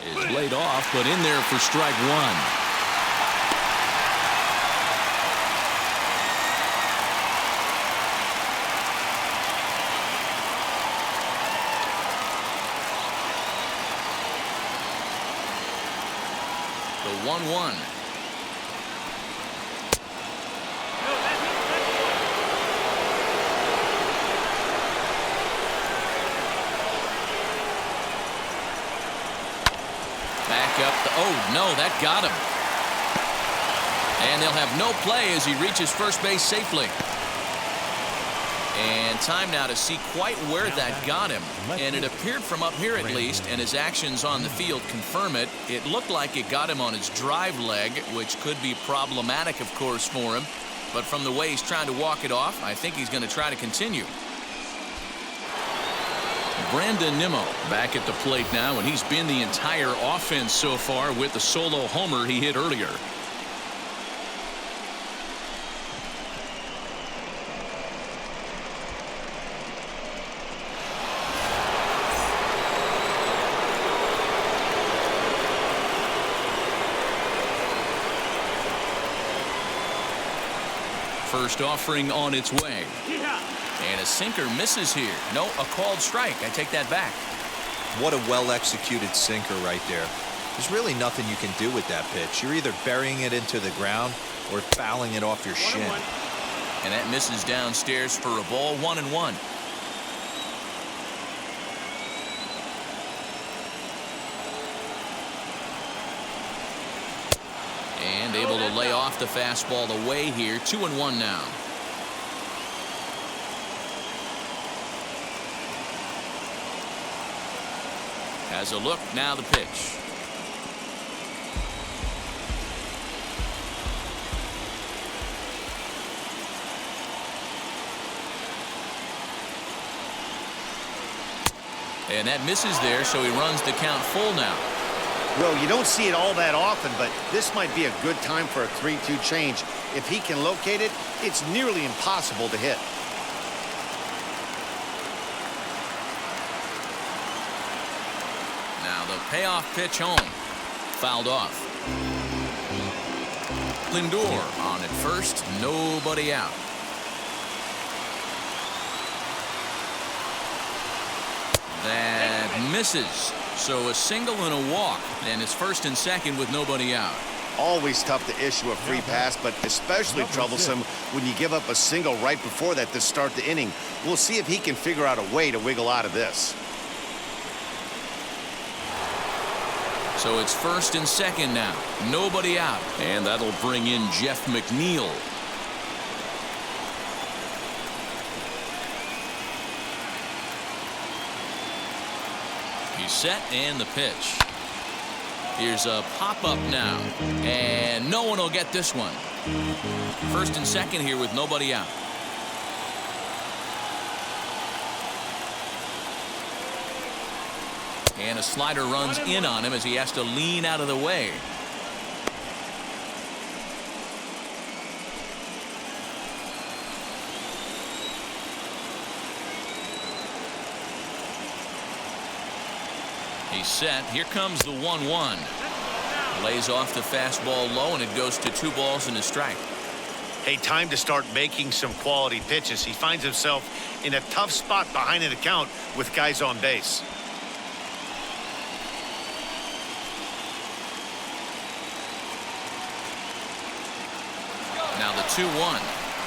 is laid off, but in there for strike one. The 1-1. Back up. Oh, no, that got him. And they'll have no play as he reaches first base safely. And time now to see quite where that got him. And it appeared from up here at least, and his actions on the field confirm it. It looked like it got him on his drive leg, which could be problematic, of course, for him. But from the way he's trying to walk it off, I think he's going to try to continue. Brandon Nimmo back at the plate now, and he's been the entire offense so far with the solo homer he hit earlier. First offering on its way. And a sinker misses here. No, a called strike. I take that back. What a well-executed sinker right there. There's really nothing you can do with that pitch. You're either burying it into the ground or fouling it off your shin. And that misses downstairs for a ball. 1-1. And able to lay off the fastball away here. 2-1 now. Has a look, now the pitch. And that misses there, so he runs the count full now. Well, you don't see it all that often, but this might be a good time for a 3-2 change. If he can locate it, it's nearly impossible to hit. Now the payoff pitch home. Fouled off. Lindor on at first. Nobody out. That misses. So a single and a walk. And it's first and second with nobody out. Always tough to issue a free pass, but especially troublesome when you give up a single right before that to start the inning. We'll see if he can figure out a way to wiggle out of this. So it's first and second now. Nobody out. And that'll bring in Jeff McNeil. He's set and the pitch. Here's a pop-up now. And no one will get this one. First and second here with nobody out. And a slider runs in on him as he has to lean out of the way. He's set. Here comes the 1-1. Lays off the fastball low, and it goes to 2 balls and a strike. Hey, time to start making some quality pitches. He finds himself in a tough spot behind an account with guys on base. Now the 2-1.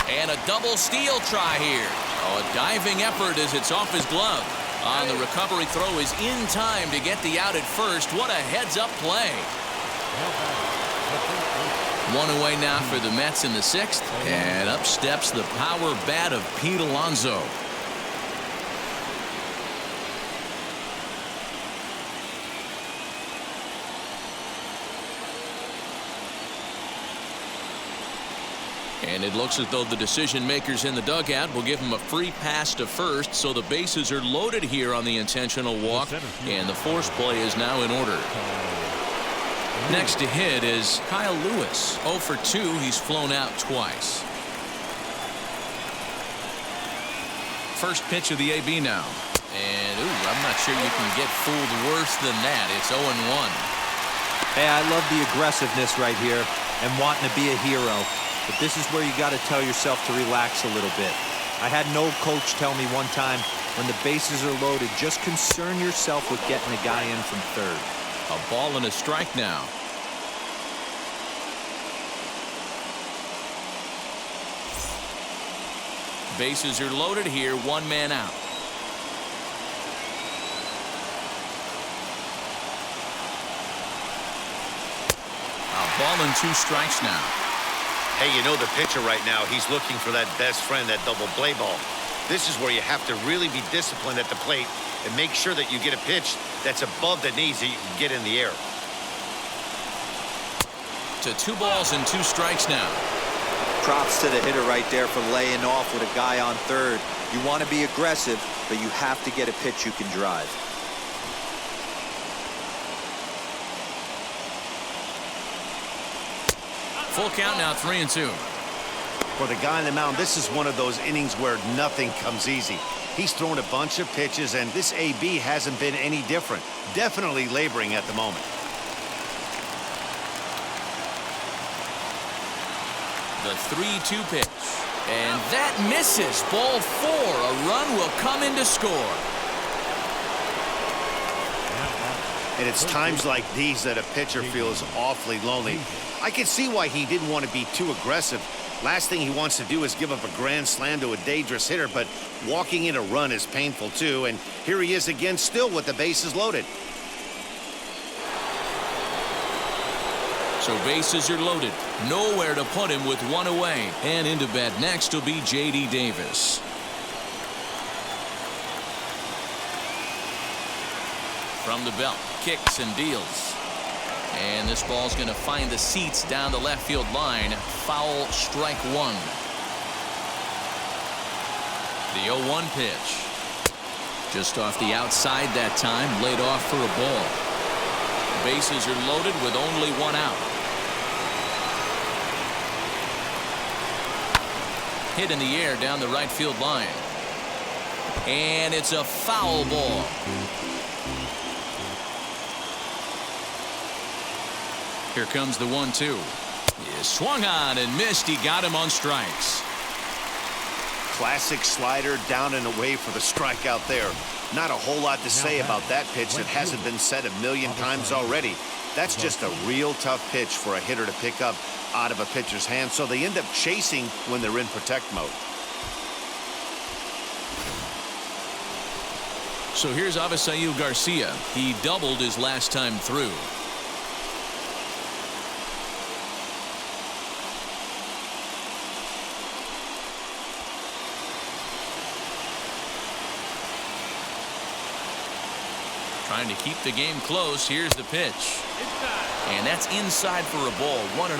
And a double steal try here. Oh, a diving effort as it's off his glove. On the recovery throw is in time to get the out at first. What a heads-up play. One away now for the Mets in the 6th. And up steps the power bat of Pete Alonso. And it looks as though the decision makers in the dugout will give him a free pass to first, so the bases are loaded here on the intentional walk, and the force play is now in order. Next to hit is Kyle Lewis. 0 for 2. He's flown out twice. First pitch of the AB now. And, I'm not sure you can get fooled worse than that. It's 0-1. Hey, I love the aggressiveness right here and wanting to be a hero. But this is where you got to tell yourself to relax a little bit. I had an old coach tell me one time, when the bases are loaded, just concern yourself with getting a guy in from third. A ball and a strike now. Bases are loaded here, 1 man out. A ball and 2 strikes now. Hey, you know the pitcher right now, he's looking for that best friend, that double play ball. This is where you have to really be disciplined at the plate and make sure that you get a pitch that's above the knees that you can get in the air. To 2 balls and 2 strikes now. Props to the hitter right there for laying off with a guy on third. You want to be aggressive, but you have to get a pitch you can drive. Full count now, 3-2. For the guy on the mound, this is one of those innings where nothing comes easy. He's thrown a bunch of pitches, and this AB hasn't been any different. Definitely laboring at the moment. The 3-2 pitch. And that misses. Ball 4. A run will come in to score. And it's times like these that a pitcher feels awfully lonely. I can see why he didn't want to be too aggressive. Last thing he wants to do is give up a grand slam to a dangerous hitter, but walking in a run is painful too. And here he is again, still with the bases loaded. So bases are loaded. Nowhere to put him with 1 away. And into bat next will be J.D. Davis. From the belt, kicks and deals. And this ball's going to find the seats down the left field line. Foul, strike 1. The 0-1 pitch. Just off the outside that time, laid off for a ball. Bases are loaded with only 1 out. Hit in the air down the right field line. And it's a foul ball. Here comes the 1-2. He swung on and missed. He got him on strikes. Classic slider down and away for the strikeout there. Not a whole lot to say about that pitch that hasn't been said a million times already. That's just a real tough pitch for a hitter to pick up out of a pitcher's hand, so they end up chasing when they're in protect mode. So here's Avisail Garcia. He doubled his last time through. Trying to keep the game close. Here's the pitch. And that's inside for a ball. 1-0.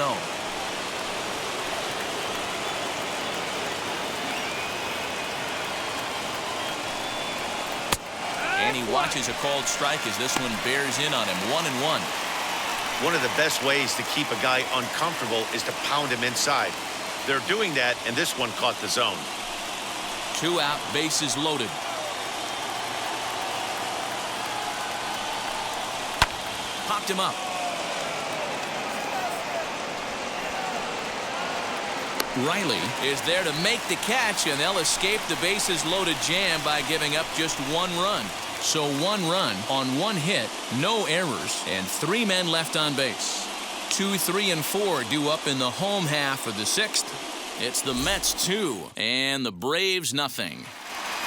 And he watches a called strike as this one bears in on him. 1-1. One of the best ways to keep a guy uncomfortable is to pound him inside. They're doing that, and this one caught the zone. 2 out, bases loaded. Popped him up. Riley is there to make the catch, and they'll escape the bases loaded jam by giving up just 1 run. So 1 run on 1 hit, no errors, and 3 men left on base. 2, 3, and 4 due up in the home half of the 6th. It's the Mets 2 and the Braves nothing.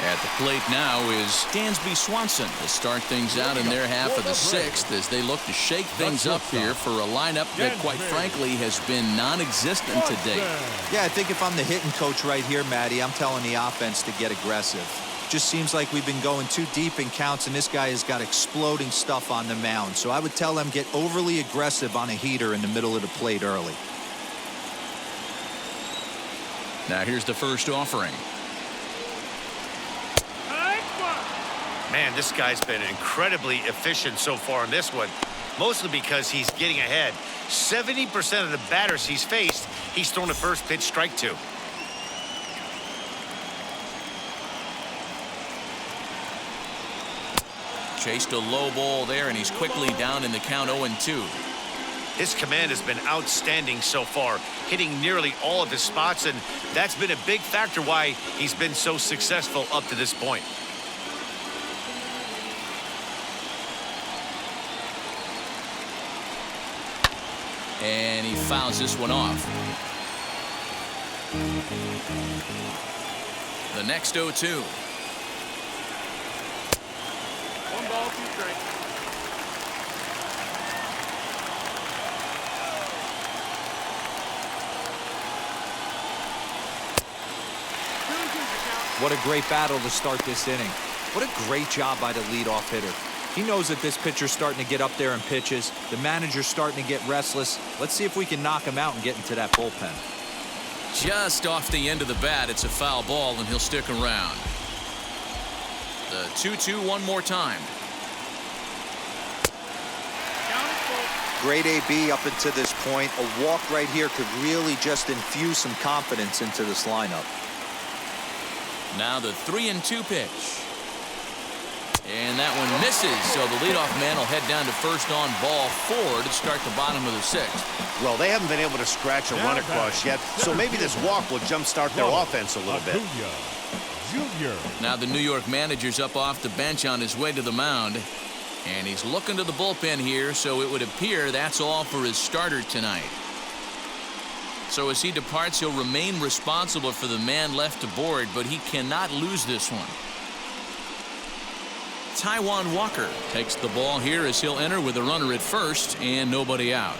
At the plate now is Dansby Swanson to start things out in their half of the 6th as they look to shake things up here for a lineup that, quite frankly, has been non-existent to date. Yeah, I think if I'm the hitting coach right here, Matty, I'm telling the offense to get aggressive. Just seems like we've been going too deep in counts, and this guy has got exploding stuff on the mound. So I would tell them get overly aggressive on a heater in the middle of the plate early. Now here's the first offering. Man, this guy's been incredibly efficient so far in this one, mostly because he's getting ahead. 70% of the batters he's faced, he's thrown a first pitch strike to. Chased a low ball there, and he's quickly down in the count 0-2. His command has been outstanding so far, hitting nearly all of his spots, and that's been a big factor why he's been so successful up to this point. And he fouls this one off. The next 0-2. 1 ball, 2 strikes. What a great battle to start this inning. What a great job by the leadoff hitter. He knows that this pitcher's starting to get up there in pitches. The manager's starting to get restless. Let's see if we can knock him out and get into that bullpen. Just off the end of the bat, it's a foul ball, and he'll stick around. The 2-2 one more time. Great AB up until this point. A walk right here could really just infuse some confidence into this lineup. Now the 3-2 pitch. And that one misses, so the leadoff man will head down to first on ball 4 to start the bottom of the 6th. Well, they haven't been able to scratch a run across yet, so maybe this walk will jumpstart their offense a little bit. Now the New York manager's up off the bench on his way to the mound, and he's looking to the bullpen here, so it would appear that's all for his starter tonight. So as he departs, he'll remain responsible for the man left aboard, but he cannot lose this one. Taijuan Walker takes the ball here as he'll enter with a runner at first and nobody out.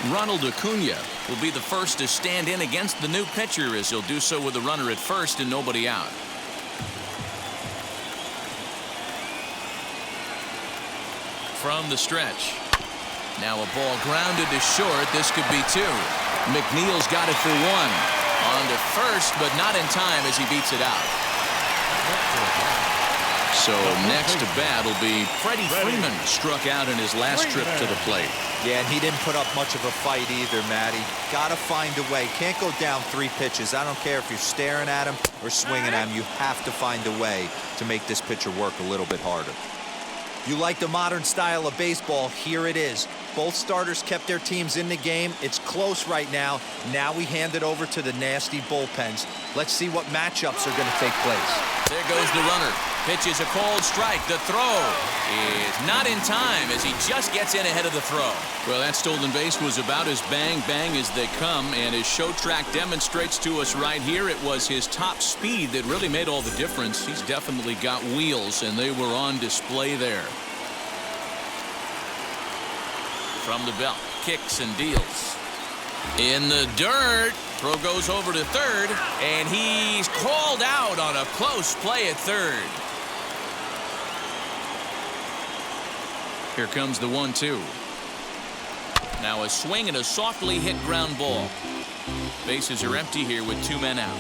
Ronald Acuna will be the first to stand in against the new pitcher as he'll do so with a runner at first and nobody out. From the stretch. Now a ball grounded to short. This could be 2. McNeil's got it for 1. On to first, but not in time as he beats it out. So next to bat will be Freddie Freeman, struck out in his last trip to the plate. Yeah, and he didn't put up much of a fight either, Matty. Got to find a way. Can't go down 3 pitches. I don't care if you're staring at him or swinging at him. You have to find a way to make this pitcher work a little bit harder. You like the modern style of baseball, here it is. Both starters kept their teams in the game. It's close right now. Now we hand it over to the nasty bullpens. Let's see what matchups are going to take place. There goes the runner. Pitches a cold strike. The throw is not in time as he just gets in ahead of the throw. Well, that stolen base was about as bang-bang as they come, and as Show Track demonstrates to us right here, it was his top speed that really made all the difference. He's definitely got wheels, and they were on display there. From the belt, kicks and deals. In the dirt. Throw goes over to third, and he's called out on a close play at third. Here comes the 1-2. Now a swing and a softly hit ground ball. Bases are empty here with 2 men out.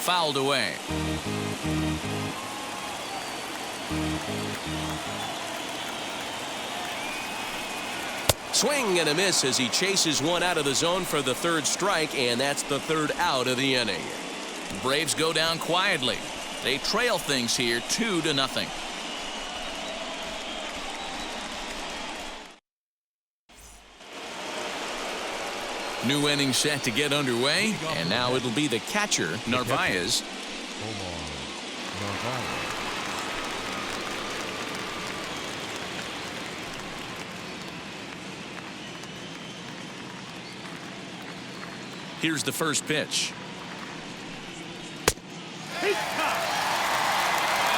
Fouled away. Swing and a miss as he chases one out of the zone for the 3rd strike, and that's the 3rd out of the inning. Braves go down quietly. They trail things here 2-0. New inning set to get underway, and now it'll be the catcher, Narvaez. Here's the first pitch.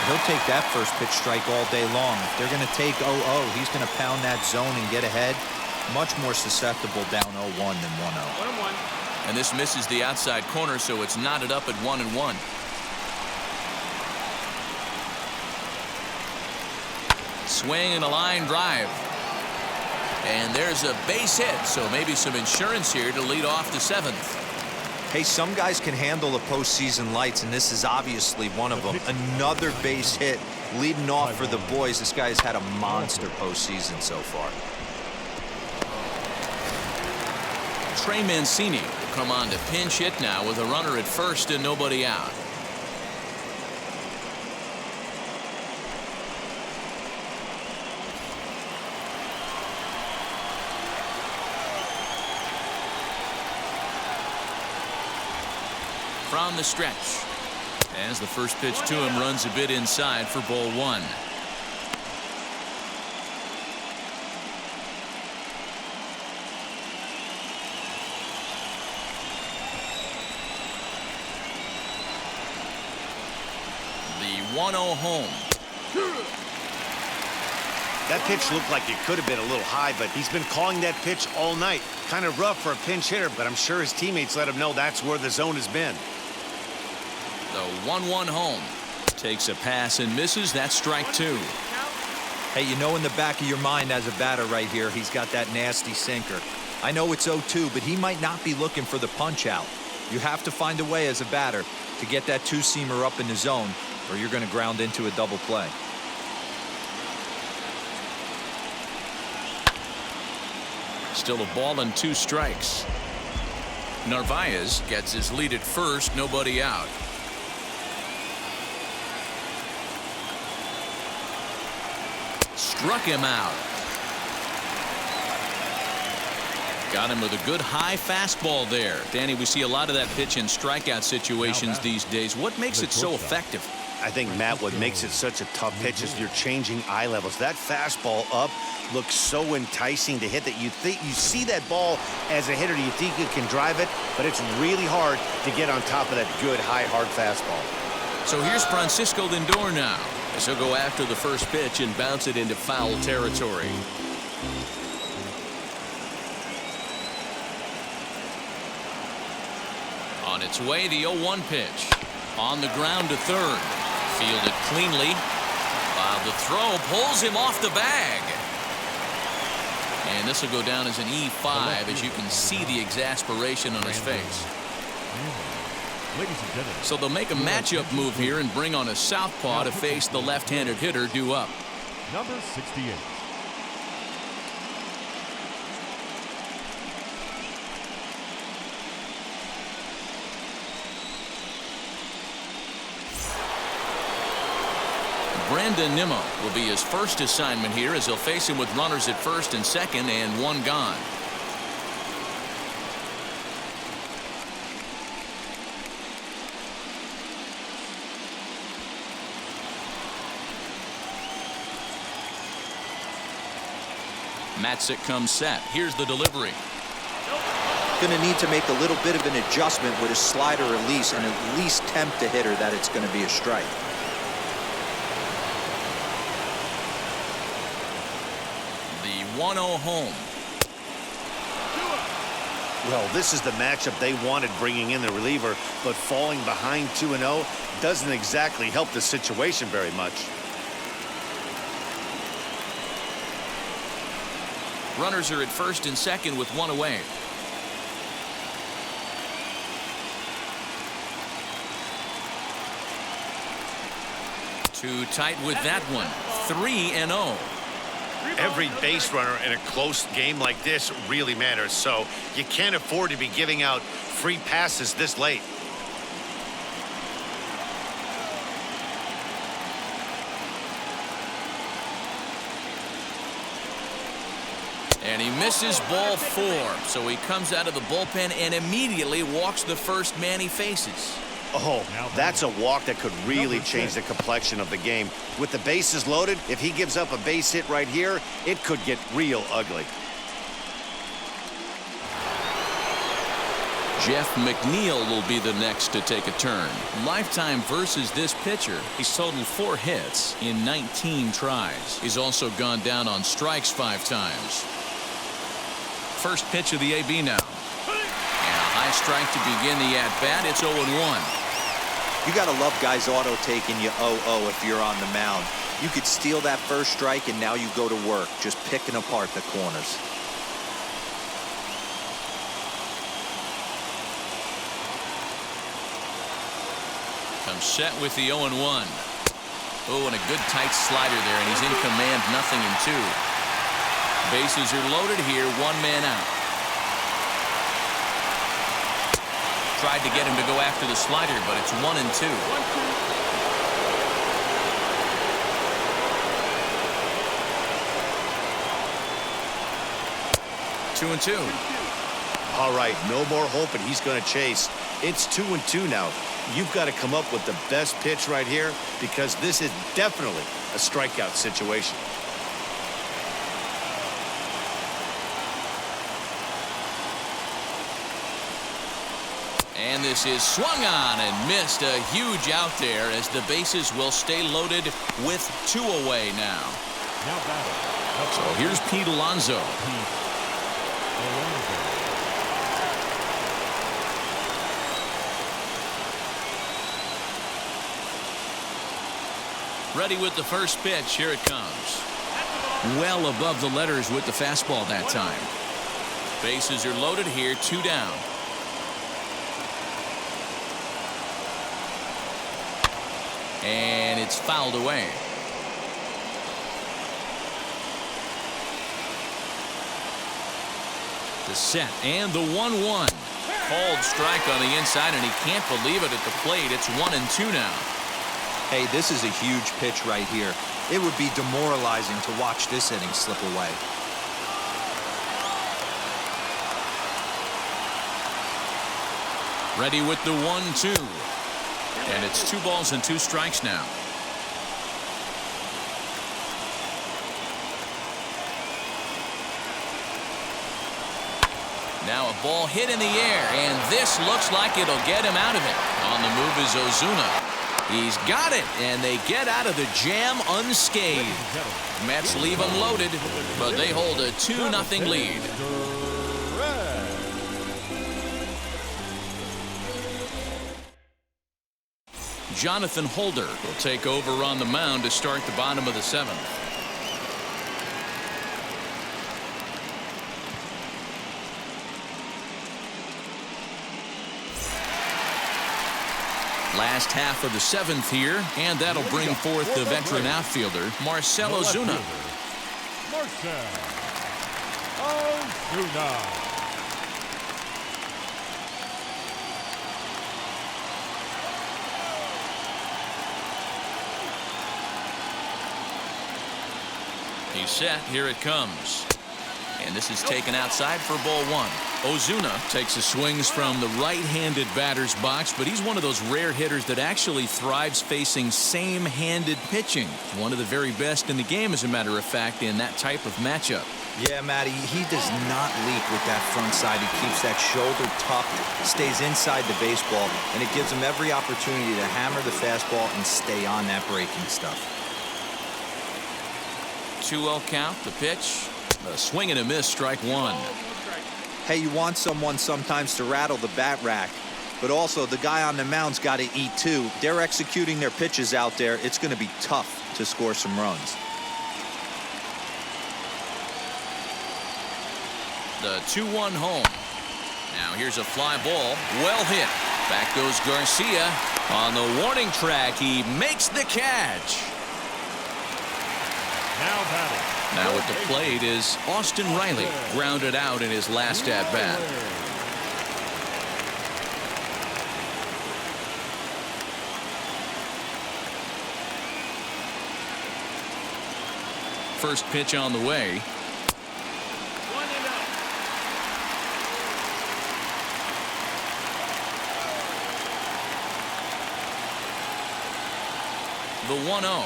He'll take that first pitch strike all day long. If they're going to take 0-0, he's going to pound that zone and get ahead. Much more susceptible down 0-1 than 1-0. And this misses the outside corner, so it's knotted up at 1-1. Swing and a line drive. And there's a base hit, so maybe some insurance here to lead off the 7th. Hey, some guys can handle the postseason lights, and this is obviously one of them. Another base hit leading off for the boys. This guy has had a monster postseason so far. Trey Mancini will come on to pinch hit now with a runner at first and nobody out. From the stretch, as the first pitch to him runs a bit inside for ball 1. The 1-0 home. That pitch looked like it could have been a little high, but he's been calling that pitch all night. Kind of rough for a pinch hitter, but I'm sure his teammates let him know that's where the zone has been. The 1-1 home. Takes a pass and misses. That's strike 2. Hey, you know in the back of your mind as a batter right here, he's got that nasty sinker. I know it's 0-2, but he might not be looking for the punch out. You have to find a way as a batter to get that two-seamer up in the zone, or you're going to ground into a double play. Still a ball and 2 strikes. Narvaez gets his lead at first, nobody out. Struck him out. Got him with a good high fastball there. Danny, we see a lot of that pitch in strikeout situations these days. What makes it so effective? I think, Matt, what makes it such a tough pitch is you're changing eye levels. That fastball up looks so enticing to hit that you think you see that ball as a hitter, you think you can drive it, but it's really hard to get on top of that good high hard fastball. So here's Francisco Lindor now, as he'll go after the first pitch and bounce it into foul territory. On its way, the 0-1 pitch. On the ground to third. Fielded cleanly. While the throw pulls him off the bag. And this will go down as an E5, as you can see the exasperation on his face. So they'll make a matchup move here and bring on a southpaw to face the left-handed hitter due up. Number 68. Brandon Nimmo will be his first assignment here, as he'll face him with runners at first and second and 1 gone. Matzik comes set. Here's the delivery. Going to need to make a little bit of an adjustment with his slider release and at least tempt the hitter that it's going to be a strike. The 1-0 home. Well, this is the matchup they wanted, bringing in the reliever, but falling behind 2-0 doesn't exactly help the situation very much. Runners are at first and second with 1 away. Too tight with that one. 3-0. Every base runner in a close game like this really matters, so you can't afford to be giving out free passes this late. And he misses ball 4, so he comes out of the bullpen and immediately walks the first man he faces. Oh, that's a walk that could really change the complexion of the game. With the bases loaded, if he gives up a base hit right here, it could get real ugly. Jeff McNeil will be the next to take a turn. Lifetime versus this pitcher. He's totaled 4 hits in 19 tries. He's also gone down on strikes 5 times. First pitch of the AB now. And a high high strike to begin the at-bat. It's 0-1. You got to love guys auto-taking you 0-0 if you're on the mound. You could steal that first strike, and now you go to work, just picking apart the corners. Comes set with the 0-1. Oh, and a good tight slider there, and he's in command, 0-2. Bases are loaded here, one man out. Tried to get him to go after the slider, but it's 1-2. 2-2. All right, no more hope, and he's going to chase. It's 2-2 now. You've got to come up with the best pitch right here because this is definitely a strikeout situation. And this is swung on and missed. A huge out there as the bases will stay loaded with 2 away now. Now batting. So here's Pete Alonso. Ready with the first pitch. Here it comes. Well above the letters with the fastball that time. Bases are loaded here, 2 down. And it's fouled away. The set and the 1-1. Called strike on the inside, and he can't believe it at the plate. It's 1-2 now. Hey, this is a huge pitch right here. It would be demoralizing to watch this inning slip away. Ready with the 1-2. And it's 2 balls and 2 strikes now. Now a ball hit in the air, and this looks like it'll get him out of it. On the move is Ozuna. He's got it, and they get out of the jam unscathed. Mets leave them loaded, but they hold a 2-0 lead. Jonathan Holder will take over on the mound to start the bottom of the 7th. Last half of the 7th here, and that'll bring forth the veteran outfielder, Marcell Ozuna. Marcell Ozuna. He's set. Here it comes. And this is taken outside for ball 1. Ozuna takes his swings from the right-handed batter's box, but he's one of those rare hitters that actually thrives facing same-handed pitching. One of the very best in the game, as a matter of fact, in that type of matchup. Yeah, Matty, he does not leak with that front side. He keeps that shoulder tucked, stays inside the baseball, and it gives him every opportunity to hammer the fastball and stay on that breaking stuff. 2-0 count, the pitch. A swing and a miss, strike 1. Hey, you want someone sometimes to rattle the bat rack, but also the guy on the mound's got to eat too. They're executing their pitches out there. It's going to be tough to score some runs. The 2-1 home. Now here's a fly ball. Well hit. Back goes Garcia. On the warning track, he makes the catch. Now batting. Now at the plate is Austin Riley, grounded out in his last at-bat. First pitch on the way. 1-0. The 1-0.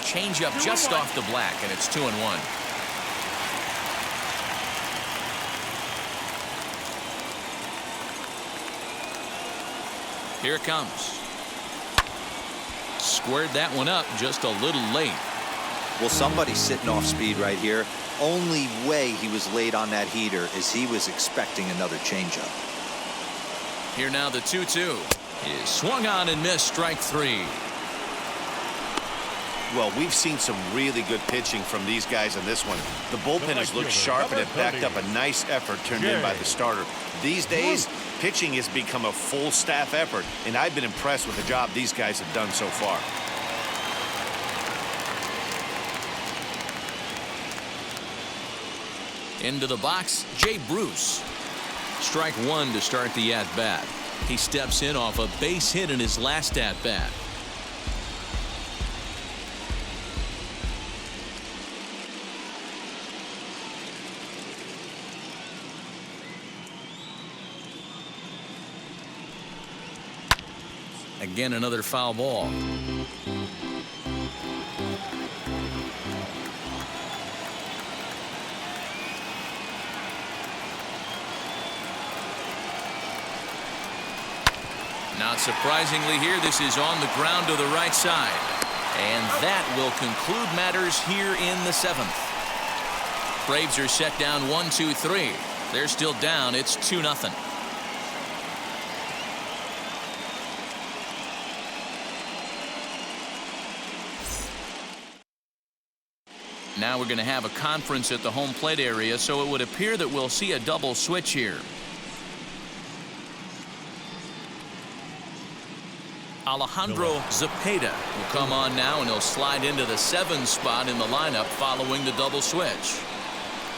Change up just off the black, and it's 2-1. Here it comes. Squared that one up just a little late. Well, somebody's sitting off speed right here. Only way he was late on that heater is he was expecting another changeup. Here now the 2-2 is swung on and missed. Strike three. Well, we've seen some really good pitching from these guys in this one. The bullpen has looked sharp and it backed up a nice effort turned in by the starter. These days, pitching has become a full staff effort, and I've been impressed with the job these guys have done so far. Into the box, Jay Bruce. Strike one to start the at-bat. He steps in off a base hit in his last at-bat. Again, another foul ball. Not surprisingly here, this is on the ground to the right side. And that will conclude matters here in the seventh. Braves are set down 1-2-3. They're still down. It's 2-0. Now we're going to have a conference at the home plate area, so it would appear that we'll see a double switch here. Alejandro Zepeda will come on now, and he'll slide into the 7 spot in the lineup following the double switch.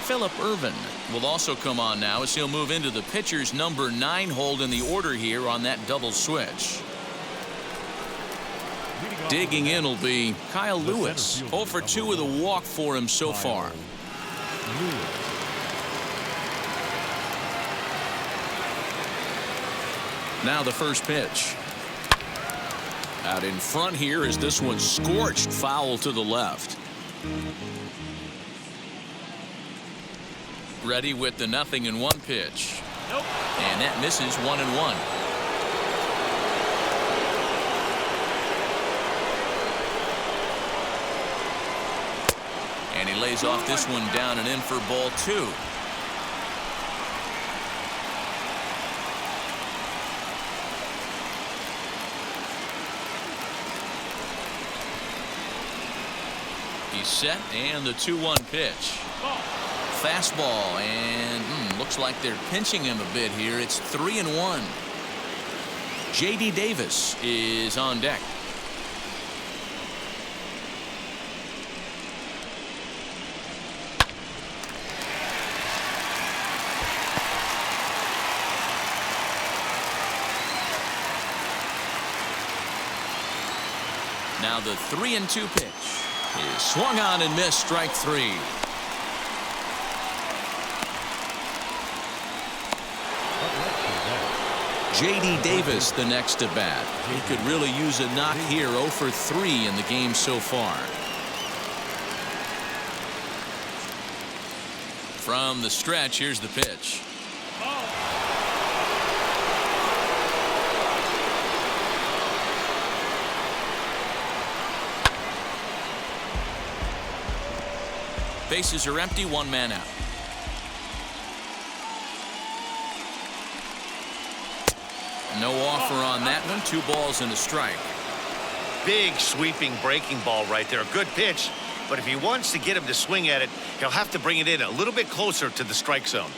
Phillip Ervin will also come on now as he'll move into the pitcher's number 9 hold in the order here on that double switch. Digging in will be Kyle Lewis. 0 for 2 with a walk for him so far. Now the first pitch. Out in front here is this one scorched foul to the left. Ready with the 0-1 pitch. And that misses 1-1. And he lays off this one down and in for ball 2. He's set, and the 2-1 pitch. Fastball, and looks like they're pinching him a bit here. It's 3-1. J.D. Davis is on deck. Now the 3-2 pitch is swung on and missed. Strike 3. J.D. Davis the next to bat. He could really use a knock here. 0 for 3 in the game so far. From the stretch, here's the pitch. Bases are empty, 1 man out. No offer on that one. 2 balls and a strike. Big sweeping breaking ball right there. A good pitch, but if he wants to get him to swing at it, he'll have to bring it in a little bit closer to the strike zone.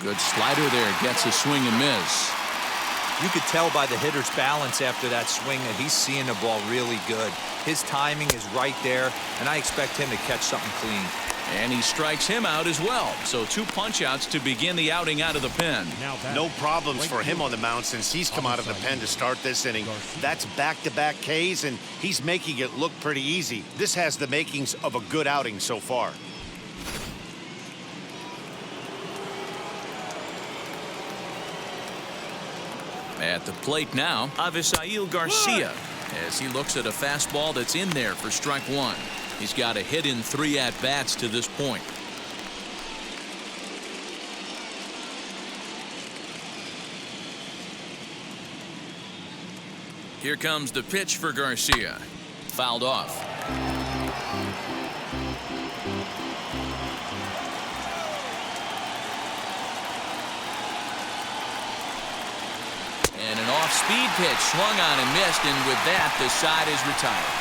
Good slider there. Gets a swing and miss. You could tell by the hitter's balance after that swing that he's seeing the ball really good. His timing is right there, and I expect him to catch something clean. And he strikes him out as well. So 2 punch-outs to begin the outing out of the pen. No problems for him on the mound since he's come out of the pen to start this inning. That's back-to-back Ks, and he's making it look pretty easy. This has the makings of a good outing so far. At the plate now, Avisail Garcia, as he looks at a fastball that's in there for strike 1. He's got a hit in 3 at-bats to this point. Here comes the pitch for Garcia. Fouled off. And an off-speed pitch swung on and missed, and with that, the side is retired.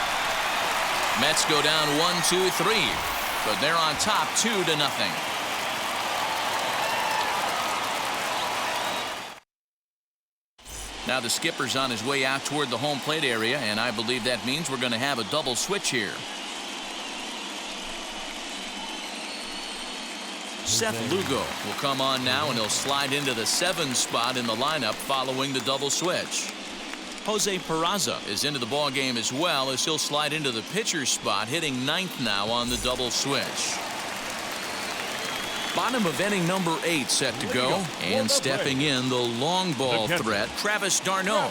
Mets go down 1-2-3, but they're on top 2-0. Now the skipper's on his way out toward the home plate area, and I believe that means we're going to have a double switch here. Seth Lugo will come on now, and he'll slide into the 7 spot in the lineup following the double switch. Jose Perazo is into the ball game as well, as he'll slide into the pitcher's spot, hitting 9th now on the double switch. Bottom of inning number 8 set to go, and stepping in the long ball threat, Travis d'Arnaud.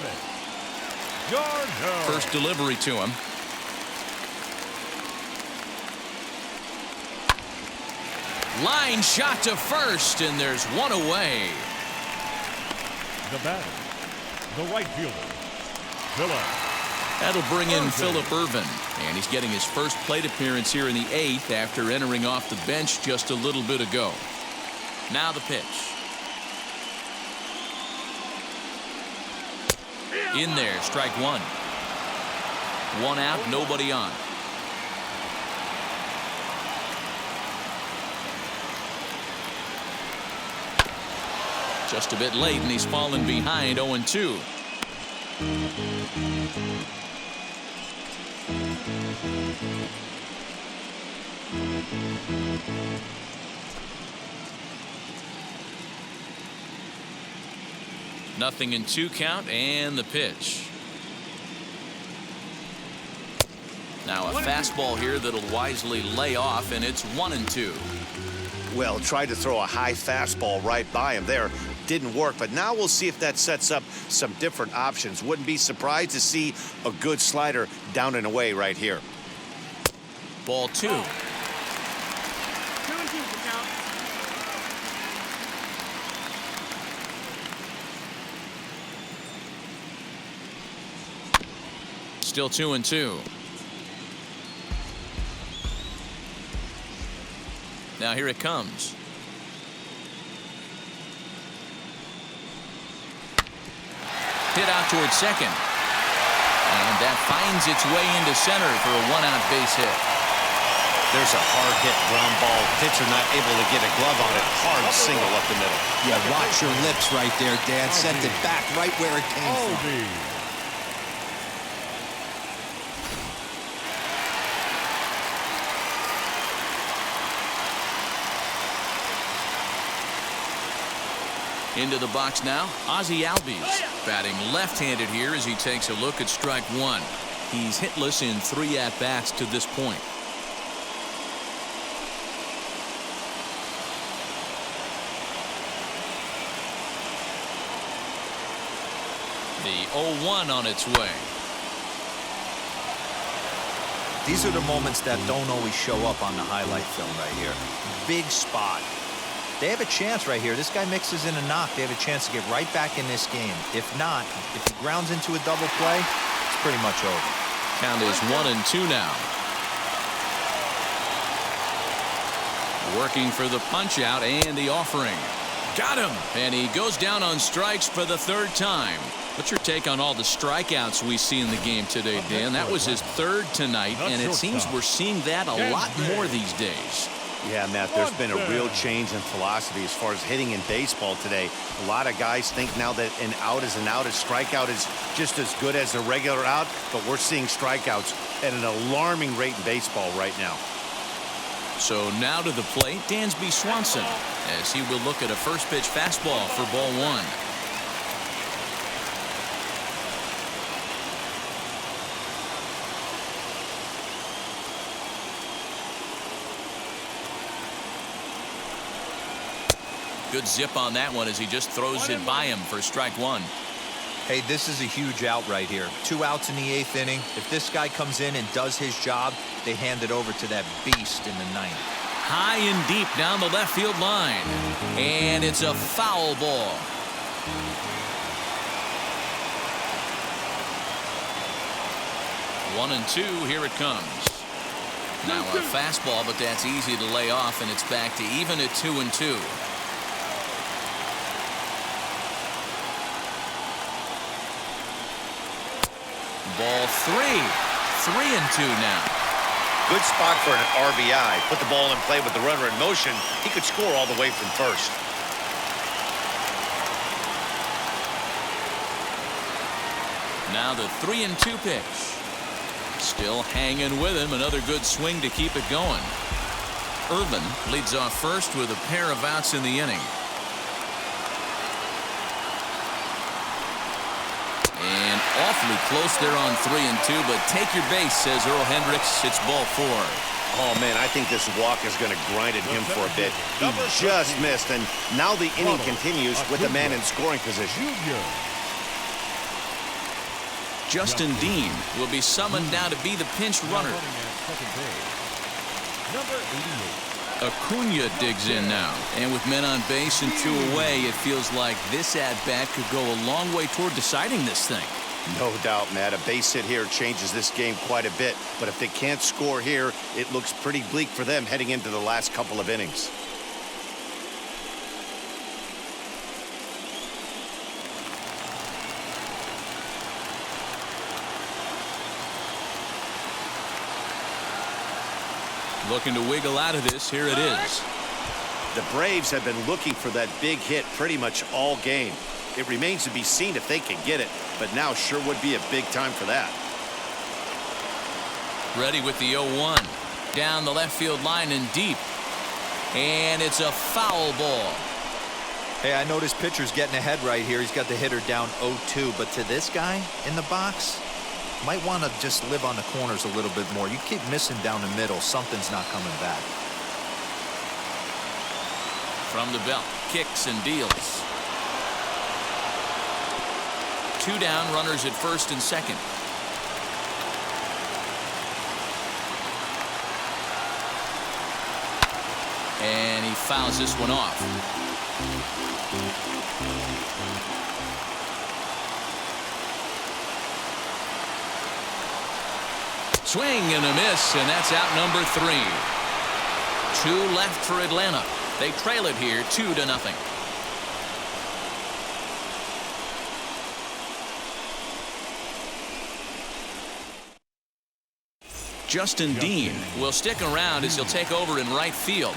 First delivery to him. Line shot to first, and there's one away. The batter, the right fielder, Phillip. That'll bring in Phillip Ervin, and he's getting his first plate appearance here in the 8th after entering off the bench just a little bit ago. Now the pitch. In there, strike 1. 1 out, nobody on. Just a bit late, and he's fallen behind 0-2. Nothing in 2 count, and the pitch. Now a fastball here that'll wisely lay off, and it's 1-2. Well, tried to throw a high fastball right by him there. Didn't work, but now we'll see if that sets up some different options. Wouldn't be surprised to see a good slider down and away right here. Ball 2. 2-2 the count. Still 2-2. Now here it comes. Hit out towards second. And that finds its way into center for a 1-out base hit. There's a hard hit ground ball. Pitcher not able to get a glove on it. Hard single up the middle. Yeah, watch your lips right there, Dad. Sent it back right where it came from. Into the box now, Ozzie Albies, batting left-handed here as he takes a look at strike 1. He's hitless in 3 at-bats to this point. The 0-1 on its way. These are the moments that don't always show up on the highlight film right here. Big spot. They have a chance right here. This guy mixes in a knock. They have a chance to get right back in this game. If not, if he grounds into a double play, it's pretty much over. Count is 1-2 now. Working for the punch out and the offering. Got him. And he goes down on strikes for the 3rd time. What's your take on all the strikeouts we see in the game today, Dan? That was his 3rd tonight, and it seems we're seeing that a lot more these days. Yeah, Matt, there's been a real change in philosophy as far as hitting in baseball today. A lot of guys think now that an out is an out, a strikeout is just as good as a regular out, but we're seeing strikeouts at an alarming rate in baseball right now. So now to the plate, Dansby Swanson, as he will look at a first pitch fastball for ball 1. Good zip on that one as he just throws it by him for strike 1. Hey, this is a huge out right here. 2 outs in the 8th inning. If this guy comes in and does his job, they hand it over to that beast in the 9th. High and deep down the left field line. And it's a foul ball. 1-2, here it comes. Now a fastball, but that's easy to lay off, and it's back to even at 2-2. Ball 3. 3-2 now. Good spot for an RBI. Put the ball in play with the runner in motion. He could score all the way from first. Now the 3-2 pitch. Still hanging with him. Another good swing to keep it going. Irvin leads off first with a pair of outs in the inning. And awfully close there on 3-2, but take your base, says Earl Hendricks. It's ball 4. Oh, man, I think this walk is going to grind at him for a bit. He just missed, and now the inning continues with the man in scoring position. Justin Dean will be summoned now to be the pinch runner. Acuna digs in now, and with men on base and 2 away, it feels like this at-bat could go a long way toward deciding this thing. No doubt, Matt. A base hit here changes this game quite a bit, but if they can't score here, it looks pretty bleak for them heading into the last couple of innings. Looking to wiggle out of this. Here it is. The Braves have been looking for that big hit pretty much all game. It remains to be seen if they can get it, but now sure would be a big time for that. Ready with the 0-1. Down the left field line and deep. And it's a foul ball. Hey, I noticed pitcher's getting ahead right here. He's got the hitter down 0-2, but to this guy in the box, might want to just live on the corners a little bit more. You keep missing down the middle, something's not coming back. From the belt, kicks and deals. 2 down, runners at first and second. And he fouls this one off. Swing and a miss, and that's out number 3. 2 left for Atlanta. They trail it here 2-0. Justin Dean will stick around as he'll take over in right field.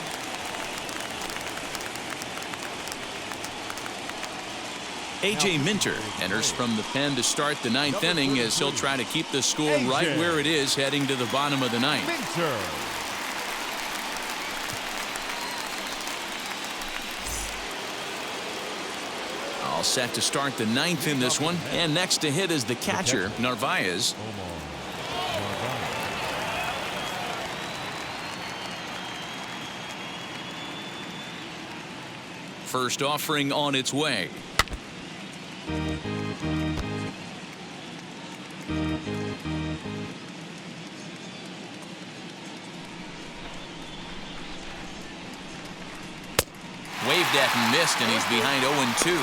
A.J. Minter enters from the pen to start the 9th inning as he'll try to keep the score right where it is heading to the bottom of the 9th. All set to start the 9th in this one, and next to hit is the catcher, Narvaez. First offering on its way. Waved at and missed, and he's behind 0-2.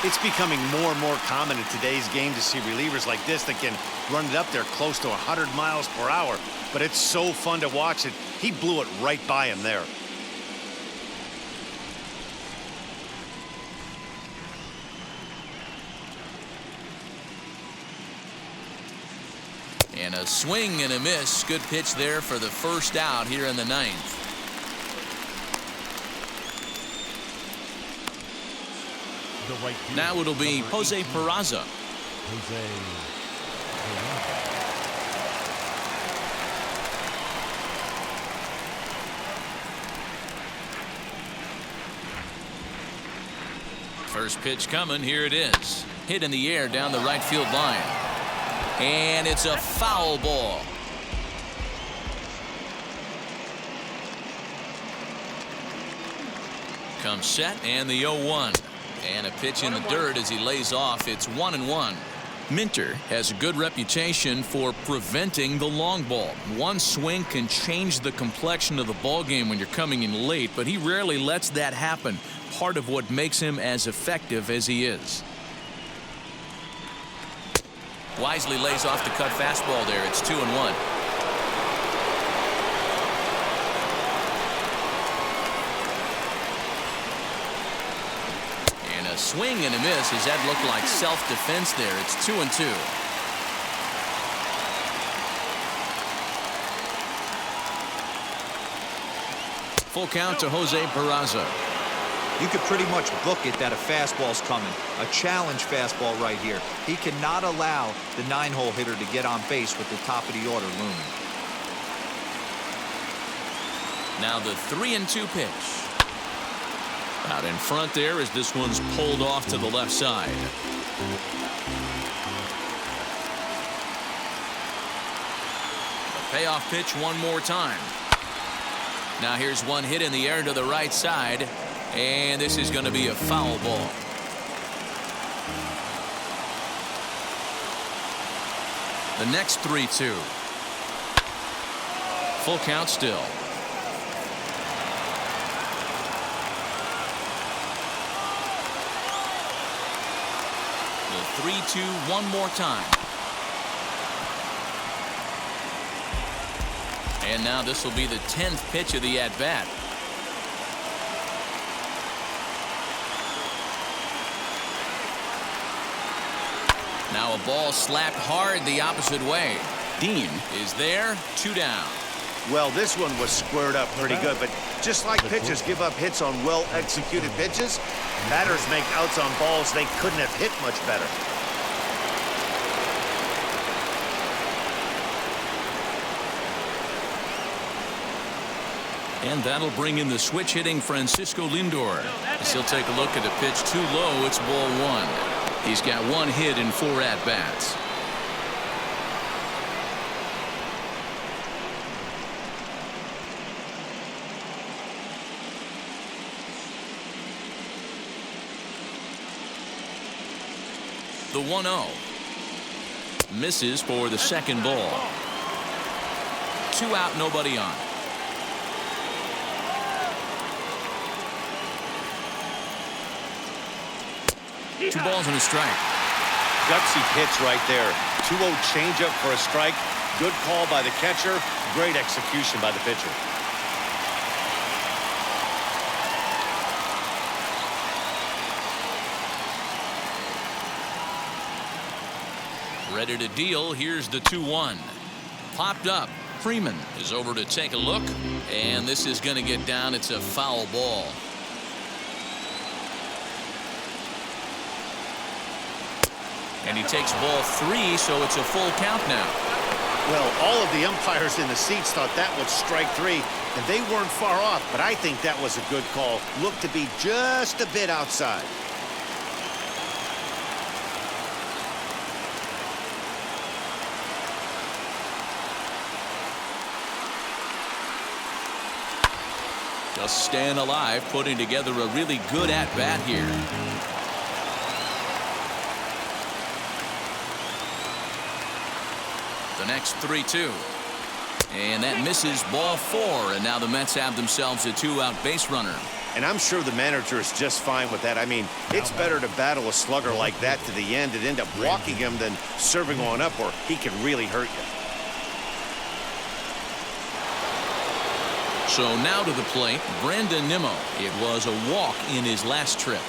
It's becoming more and more common in today's game to see relievers like this that can run it up there close to 100 miles per hour. But it's so fun to watch it. He blew it right by him there. And a swing and a miss. Good pitch there for the first out here in the 9th. Now it'll be Jose Perazo. First pitch coming. Here it is. Hit in the air down the right field line. And it's a foul ball. Comes set and the 0-1. And a pitch in the dirt as he lays off. It's 1-1. Minter has a good reputation for preventing the long ball. One swing can change the complexion of the ball game when you're coming in late, but he rarely lets that happen. Part of what makes him as effective as he is. Wisely lays off the cut fastball there. It's 2-1. And a swing and a miss. As that looked like self-defense there. It's 2-2. Full count to Jose Perazo. You could pretty much book it that a fastball's coming. A challenge fastball right here. He cannot allow the 9-hole hitter to get on base with the top of the order looming. Now the 3-2 pitch. Out in front there as this one's pulled off to the left side. The payoff pitch one more time. Now here's one hit in the air to the right side. And this is going to be a foul ball. The next 3-2. Full count still. The 3-2 one more time. And now this will be the 10th pitch of the at-bat. Now a ball slapped hard the opposite way. Dean is there, 2 down. Well, this one was squared up pretty good, but just like pitchers give up hits on well-executed pitches, batters make outs on balls they couldn't have hit much better. And that'll bring in the switch hitting Francisco Lindor. As he'll take a look at a pitch too low. It's ball 1. He's got 1 hit in 4 at-bats. The 1-0. Misses for the second ball. 2 out, nobody on. Two balls and a strike. Gutsy pitch right there. 2-0 changeup for a strike. Good call by the catcher. Great execution by the pitcher. Ready to deal. Here's the 2-1. Popped up. Freeman is over to take a look. And this is going to get down. It's a foul ball. And he takes ball 3, so it's a full count now. Well, all of the umpires in the seats thought that was strike 3, and they weren't far off, but I think that was a good call. Looked to be just a bit outside. Just staying alive, putting together a really good at-bat here. The next 3-2. And that misses ball 4. And now the Mets have themselves a 2-out base runner. And I'm sure the manager is just fine with that. I mean, it's better to battle a slugger like that to the end and end up walking him than serving on up where he can really hurt you. So now to the plate, Brandon Nimmo. It was a walk in his last trip.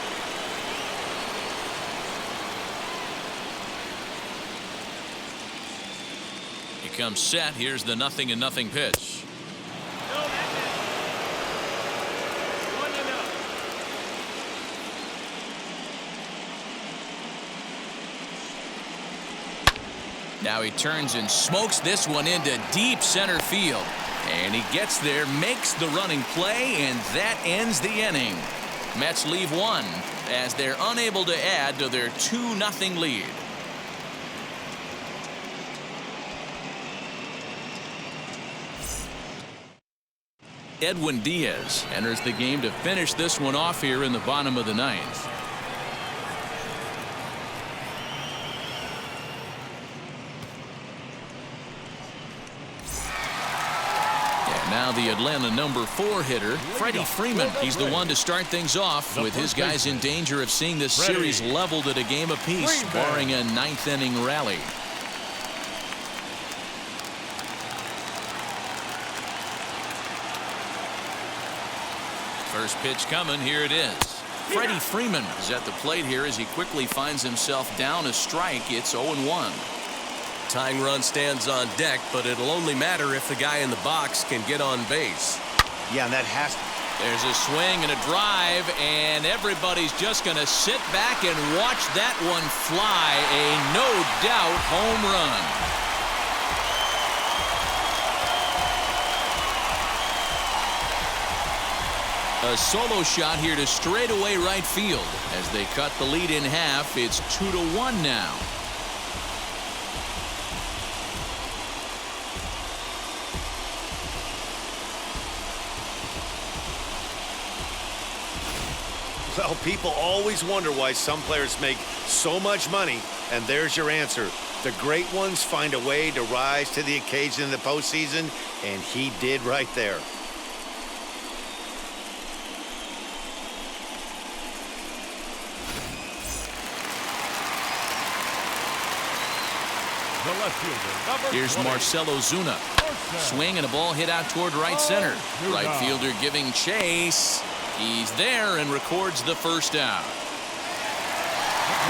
Comes set. Here's the 0-0 pitch. Now he turns and smokes this one into deep center field. And he gets there, makes the running play, and that ends the inning. Mets leave 1 as they're unable to add to their 2-0 lead. Edwin Diaz enters the game to finish this one off here in the bottom of the 9th. And now the Atlanta number 4 hitter, Freddie Freeman. He's the one to start things off with his guys in danger of seeing this series leveled at a game apiece, barring a 9th inning rally. First pitch coming. Here it is. Freddie Freeman is at the plate here as he quickly finds himself down a strike. It's 0-1. Tying run stands on deck, but it'll only matter if the guy in the box can get on base. Yeah, and that has to. There's a swing and a drive, and everybody's just going to sit back and watch that one fly. A no-doubt home run. A solo shot here to straightaway right field. As they cut the lead in half, it's 2-1 now. Well, people always wonder why some players make so much money, and there's your answer. The great ones find a way to rise to the occasion in the postseason, and he did right there. The left fielder, number Here's 20. Marcelo Zuna. Swing and a ball hit out toward right center. Right fielder giving chase. He's there and records the first out.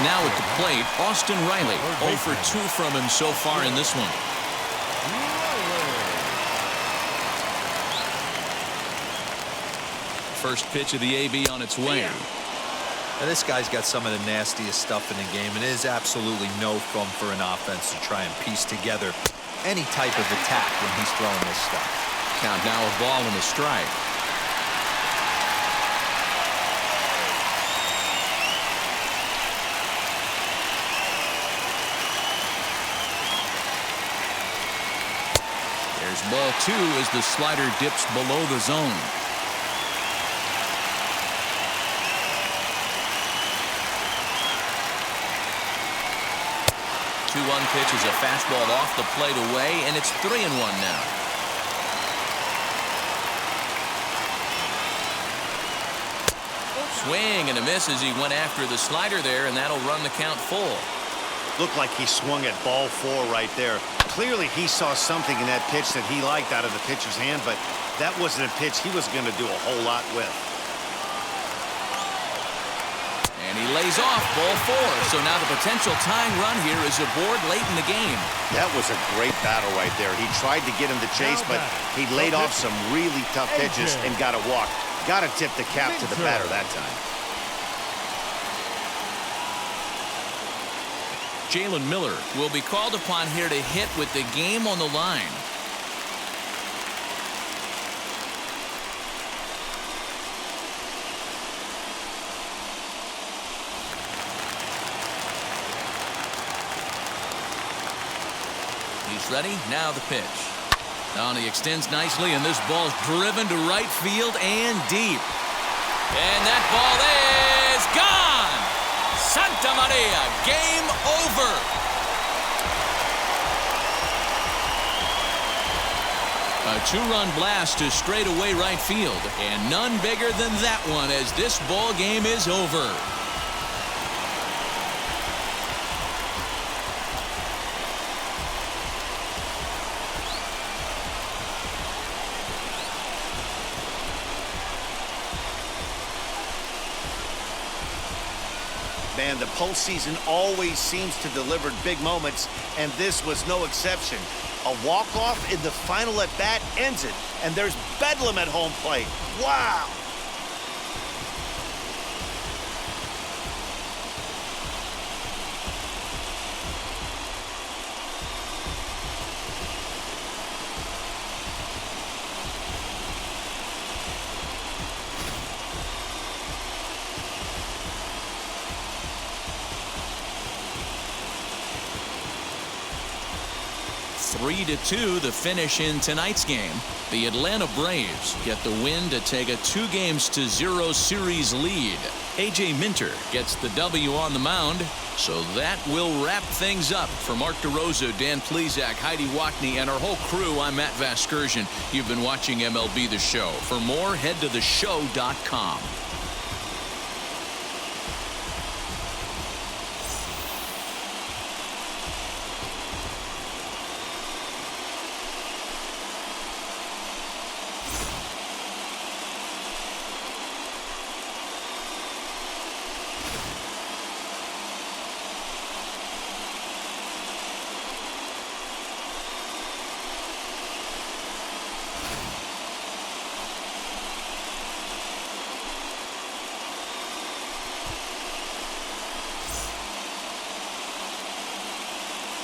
Now at the plate, Austin Riley. 0 for 2 from him so far in this one. First pitch of the AB on its way. Now, this guy's got some of the nastiest stuff in the game, and it is absolutely no fun for an offense to try and piece together any type of attack when he's throwing this stuff. Count now a ball and a strike. There's ball 2 as the slider dips below the zone. 2-1 pitch is a fastball off the plate away, and it's 3-1 now. Swing and a miss as he went after the slider there, and that'll run the count full. Looked like he swung at ball 4 right there. Clearly he saw something in that pitch that he liked out of the pitcher's hand, but that wasn't a pitch he was going to do a whole lot with. And he lays off ball 4. So now the potential tying run here is aboard late in the game. That was a great battle right there. He tried to get him to chase, but he laid off some really tough pitches and got a walk. Got to tip the cap to the batter that time. Jalen Miller will be called upon here to hit with the game on the line. He's ready. Now the pitch. And he extends nicely, and this ball's driven to right field and deep. And that ball is gone. Santa Maria, game over. A 2-run blast to straightaway right field, and none bigger than that one as this ball game is over. Man, the postseason always seems to deliver big moments, and this was no exception. A walk-off in the final at-bat ends it, and there's bedlam at home plate. Wow! Three to 2 the finish in tonight's game. The Atlanta Braves get the win to take a 2-0 series lead. A.J. Minter gets the W on the mound. So that will wrap things up. For Mark DeRosa, Dan Plesac, Heidi Watney, and our whole crew, I'm Matt Vasgersian. You've been watching MLB The Show. For more, head to theshow.com.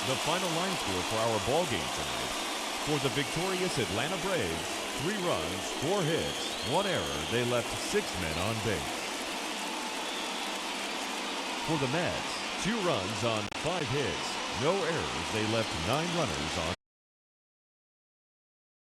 The final line score for our ball game tonight. For the victorious Atlanta Braves, 3 runs, 4 hits, 1 error. They left 6 men on base. For the Mets, 2 runs on 5 hits, no errors. They left 9 runners on